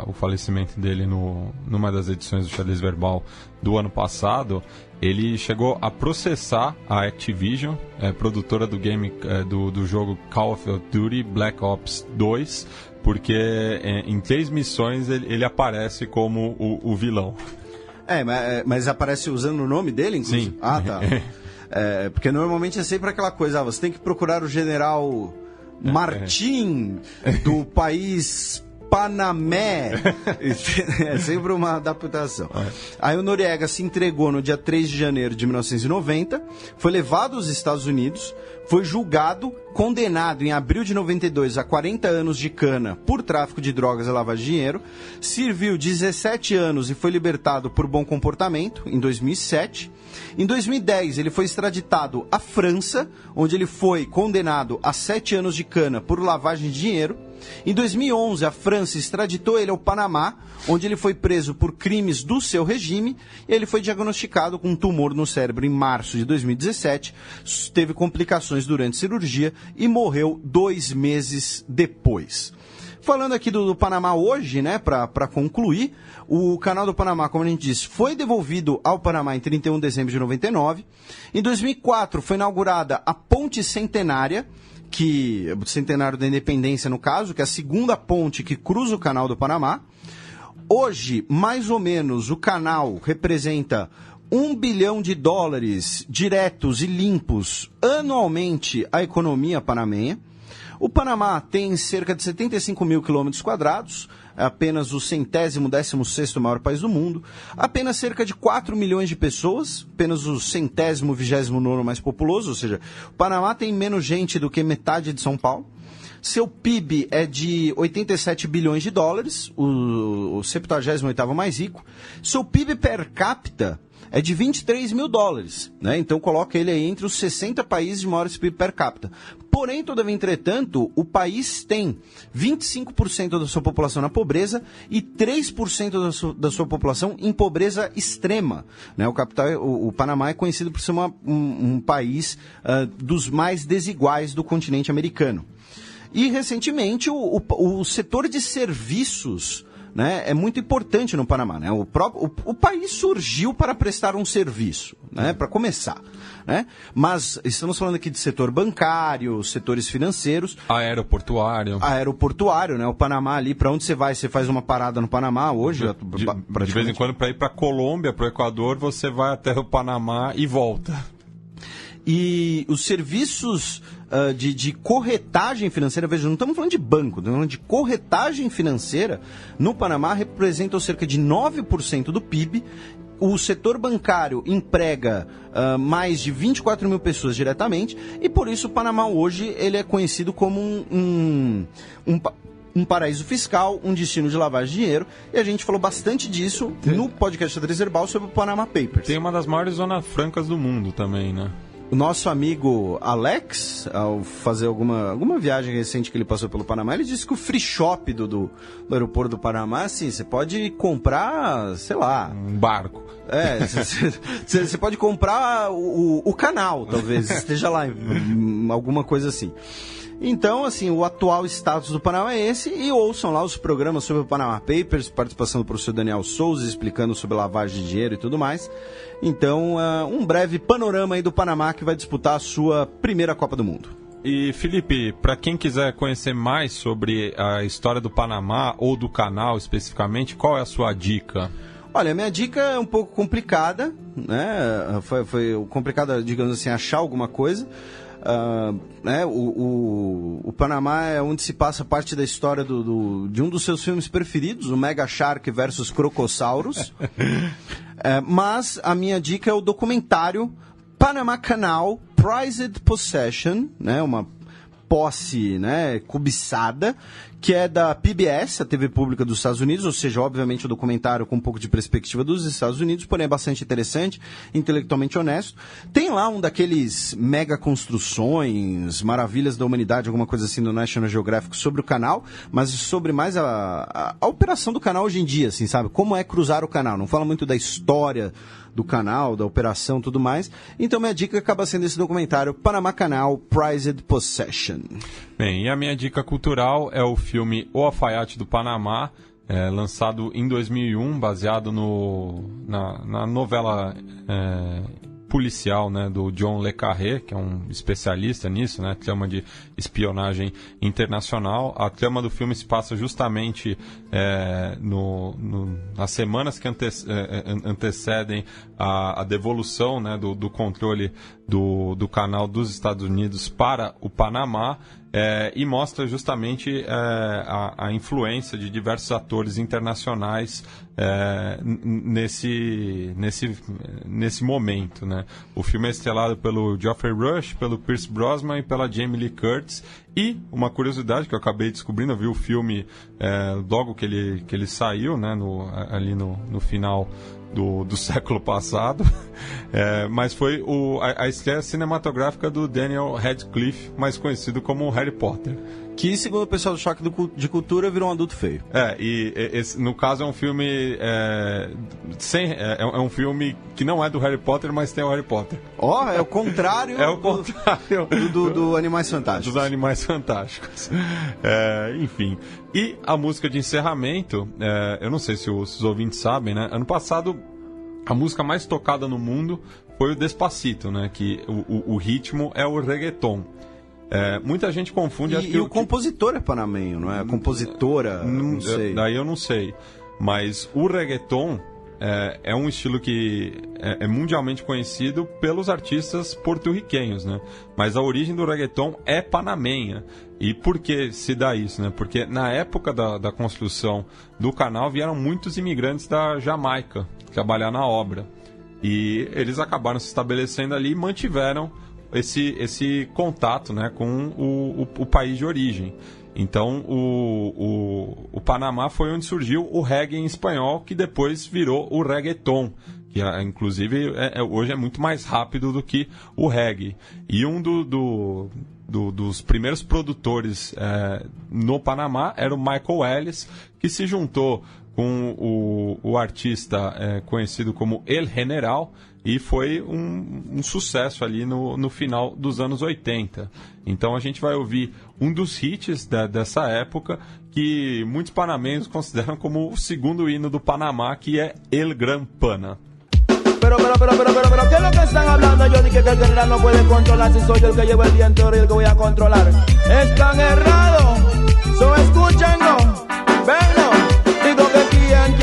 o falecimento dele numa das edições do Xadrez Verbal do ano passado. Ele chegou a processar a Activision, produtora do game do jogo Call of Duty Black Ops 2, porque em 3 missões ele aparece como o vilão. Mas aparece usando o nome dele, inclusive? Sim. Ah, tá. Porque normalmente é sempre aquela coisa, você tem que procurar o general Martim do país Panamé. É sempre uma adaptação. Aí o Noriega se entregou no dia 3 de janeiro de 1990, foi levado aos Estados Unidos, foi julgado, condenado em abril de 92 a 40 anos de cana por tráfico de drogas e lavagem de dinheiro, serviu 17 anos e foi libertado por bom comportamento em 2007. Em 2010, ele foi extraditado à França, onde ele foi condenado a 7 anos de cana por lavagem de dinheiro. Em 2011, a França extraditou ele ao Panamá, onde ele foi preso por crimes do seu regime. Ele foi diagnosticado com um tumor no cérebro em março de 2017, teve complicações durante a cirurgia e morreu 2 meses depois. falando aqui do Panamá hoje, né, para concluir, o Canal do Panamá, como a gente disse, foi devolvido ao Panamá em 31 de dezembro de 99. Em 2004 foi inaugurada a Ponte Centenária, centenário da independência no caso, que é a segunda ponte que cruza o Canal do Panamá. Hoje, mais ou menos, o canal representa $1 bilhão diretos e limpos anualmente à economia panamenha. O Panamá tem cerca de 75 mil quilômetros quadrados, é apenas o 116º maior país do mundo, apenas cerca de 4 milhões de pessoas, apenas o 129º mais populoso, ou seja, o Panamá tem menos gente do que metade de São Paulo. Seu PIB é de 87 bilhões de dólares, o 78º mais rico. Seu PIB per capita é de 23 mil dólares, né? Então coloca ele aí entre os 60 países de maiores PIB per capita. Porém, todavia, entretanto, o país tem 25% da sua população na pobreza e 3% da sua população em pobreza extrema, né? O Panamá é conhecido por ser um país dos mais desiguais do continente americano. E, recentemente, o setor de serviços, né, é muito importante no Panamá, né? O país surgiu para prestar um serviço, né, para começar, né? Mas estamos falando aqui de setor bancário, setores financeiros. Aeroportuário, né? O Panamá ali, para onde você vai? Você faz uma parada no Panamá hoje? De vez em quando, para ir para a Colômbia, para o Equador, você vai até o Panamá e volta. E os serviços de corretagem financeira, veja, não estamos falando de banco, estamos falando de corretagem financeira, no Panamá representam cerca de 9% do PIB. O setor bancário emprega mais de 24 mil pessoas diretamente, e por isso o Panamá hoje ele é conhecido como um paraíso fiscal, um destino de lavagem de dinheiro, e a gente falou bastante disso no podcast Xadrez Herbal sobre o Panama Papers. Tem uma das maiores zonas francas do mundo também, né? O nosso amigo Alex, ao fazer alguma viagem recente que ele passou pelo Panamá, ele disse que o free shop do aeroporto do Panamá, assim, você pode comprar, sei lá... Um barco. Você pode comprar o canal, talvez, esteja lá, alguma coisa assim. Então, assim, o atual status do Panamá é esse, e ouçam lá os programas sobre o Panama Papers, participação do professor Daniel Souza, explicando sobre lavagem de dinheiro e tudo mais. Então, um breve panorama aí do Panamá, que vai disputar a sua primeira Copa do Mundo. E, Felipe, para quem quiser conhecer mais sobre a história do Panamá, ou do canal especificamente, qual é a sua dica? Olha, a minha dica é um pouco complicada, né? Foi complicada, digamos assim, achar alguma coisa. O Panamá é onde se passa parte da história de um dos seus filmes preferidos, o Mega Shark versus Crocosaurus. Mas a minha dica é o documentário Panama Canal Prized Possession, né, uma posse, né, cobiçada, que é da PBS, a TV pública dos Estados Unidos, ou seja, obviamente o documentário com um pouco de perspectiva dos Estados Unidos, porém é bastante interessante, intelectualmente honesto. Tem lá um daqueles mega construções, maravilhas da humanidade, alguma coisa assim, do National Geographic sobre o canal, mas sobre mais a operação do canal hoje em dia, assim, sabe? Como é cruzar o canal, não fala muito da história do canal, da operação, tudo mais. Então minha dica acaba sendo esse documentário Panama Canal Prized Possession. Bem, e a minha dica cultural é o filme O Alfaiate do Panamá, lançado em 2001, baseado na novela policial, né, do John Le Carré, que é um especialista nisso, né, trama de espionagem internacional. A trama do filme se passa justamente nas semanas que antecedem a devolução, né, do controle do canal dos Estados Unidos para o Panamá. E mostra justamente a influência de diversos atores internacionais nesse momento, né? O filme é estrelado pelo Geoffrey Rush, pelo Pierce Brosnan e pela Jamie Lee Curtis. E uma curiosidade que eu acabei descobrindo, eu vi o filme logo que ele saiu, né, ali no final do século passado, mas foi a estreia cinematográfica do Daniel Radcliffe, mais conhecido como Harry Potter, Que, segundo o pessoal do Choque de Cultura, virou um adulto feio. No caso é um filme é um filme que não é do Harry Potter, mas tem o Harry Potter. É o contrário. É o contrário do Animais Fantásticos. Dos Animais Fantásticos. Enfim. E a música de encerramento, eu não sei se os ouvintes sabem, né? Ano passado, a música mais tocada no mundo foi o Despacito, né? Que o ritmo é o reggaeton. Muita gente confunde... E o compositor é panamenho, não é? A compositora, não sei. Daí eu não sei. Mas o reggaeton é um estilo que é mundialmente conhecido pelos artistas porto-riquenhos, né? Mas a origem do reggaeton é panamenha. E por que se dá isso, né? Porque na época da construção do canal vieram muitos imigrantes da Jamaica trabalhar na obra. E eles acabaram se estabelecendo ali e mantiveram esse contato, né, com o país de origem. Então o Panamá foi onde surgiu o reggae em espanhol, que depois virou o reggaeton, que inclusive hoje é muito mais rápido do que o reggae. E um dos primeiros produtores no Panamá era o Michael Ellis, que se juntou com o artista conhecido como El General, e foi um sucesso ali no final dos anos 80. Então a gente vai ouvir um dos hits dessa época, que muitos panamenhos consideram como o segundo hino do Panamá, que é El Gran Pana. Pero, ¿qué es lo que están hablando? Yo dije que el general no puede controlar, si soy yo el que llevo el día entero y el que voy a controlar. Están errados, escúchenlo, venlo. Digo que quieren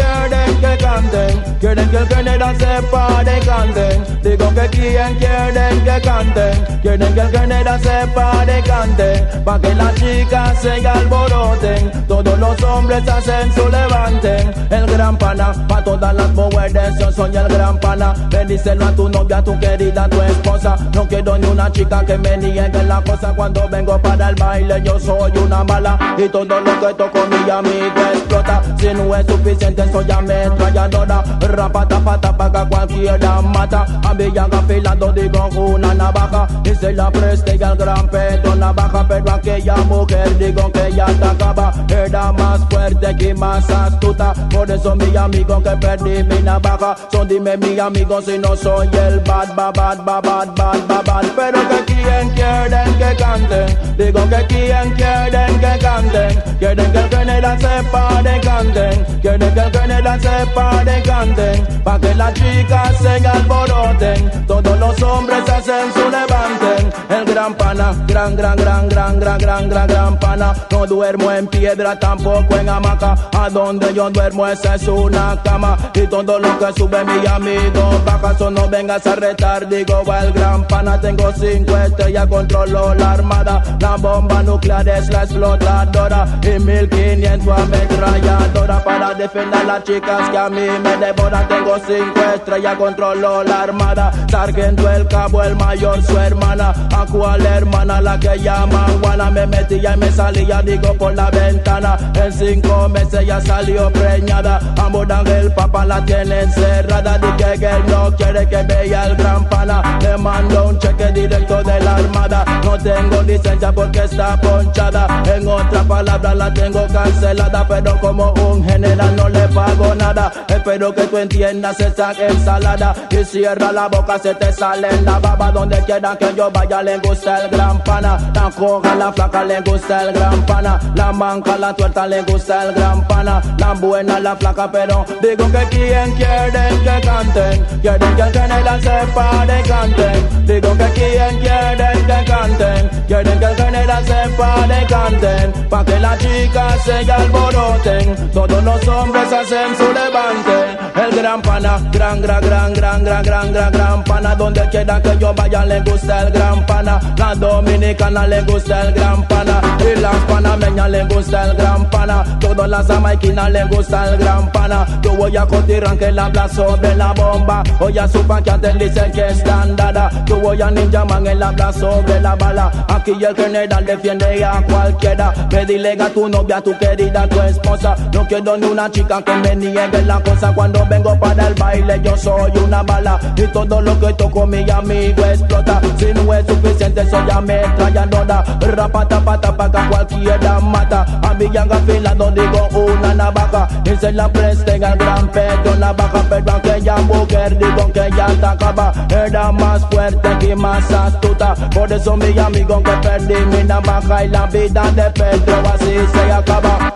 que canten, quieren que el general se pare y canten. Digo que quieren que canten, quieren que el general se pare y cante. Pa' que las chicas se alboroten, todos los hombres hacen su levanten. El gran pana, pa' todas las mujeres yo soy el gran pana. Bendícelo a tu novia, a tu querida, a tu esposa. No quiero ni una chica que me niegue la cosa. Cuando vengo para el baile yo soy una mala, y todo lo que toco mi amigo explota. Si no es suficiente soy ametralladora, rapatapata pa' que cualquiera mata. A mí ya afilando digo una navaja, y se la presté al gran Pedro navaja. Pero aquella mujer digo que ya atacaba, era más fuerte que más astuta. Por eso mi amigo que perdí mi navaja. So dime mi amigo si no soy el bad. Pero que quieren que canten, digo que quieren que canten. Quieren que el general se pare y canten, quieren que el general se pare y canten. Pa' que las chicas se alboroten, todos los hombres hacen su levanten. El gran pana, gran pana. No duermo en piedra, tampoco en hamaca. A donde yo duermo esa es una cama, y todo lo que sube mi amigo baja. So no vengas a retar, digo el gran pana. Tengo 5 estrellas, controlo la armada. La bomba nuclear es la explotadora, y 1500 ametralladora para defender a las chicas que a mí me devoran. Tengo 5 estrellas, controlo la armada. Sargento, el cabo, el mayor, su hermana. ¿A cuál hermana? La que llaman Juana. Me metía y me salía, digo, por la ventana. En 5 meses ya salió preñada. Amoran el papá, la tiene encerrada. Dije que él no quiere que vea el gran pana. Le mando un cheque directo de la armada. No tengo licencia porque está ponchada. En otra palabra la tengo cancelada. Pero como un general no le pago nada. Espero que tú entiendas esa ensalada. Y cierra la boca, se te sale en la baba. Donde quiera que yo vaya le gusta el gran pana. La coja, la flaca le gusta el gran pana. La manca, la tuerta le gusta el gran pana. La buena, la flaca, pero digo que quieren que canten. Quieren que el general se pare y canten. Digo que quieren que canten. Quieren que el general se pare y canten. Pa' que las chicas se alboroten, todos los hombres hacen su levante. El gran pana, gran pana. Donde quiera que yo vaya le gusta el gran pana. La dominicana le gusta el gran pana, y las panameñas le gusta el gran pana. Todas las jamaiquinas le gusta el gran pana. Yo voy a Cotirán que la habla sobre la bomba. Voy a Supa que antes dicen que es dandada. Yo voy a Ninja Man, él habla sobre la bala. Aquí el general ella defiende a cualquiera. Me dilega a tu novia, tu querida, tu esposa. No quiero ni una chica que me niegue la cosa. Cuando vengo para el baile yo soy una bala, y todo lo que toco mi amigo explota. Si no es suficiente soy ametralladora, rapata pata pa' que cualquiera mata. A mi yang afilado digo una navaja, y se la presten al gran Pedro Navaja. Pero aquella mujer digo que ya atacaba, era más fuerte y más astuta. Por eso mi amigo que perdí mi navaja, y la vida de Pedro así se acaba.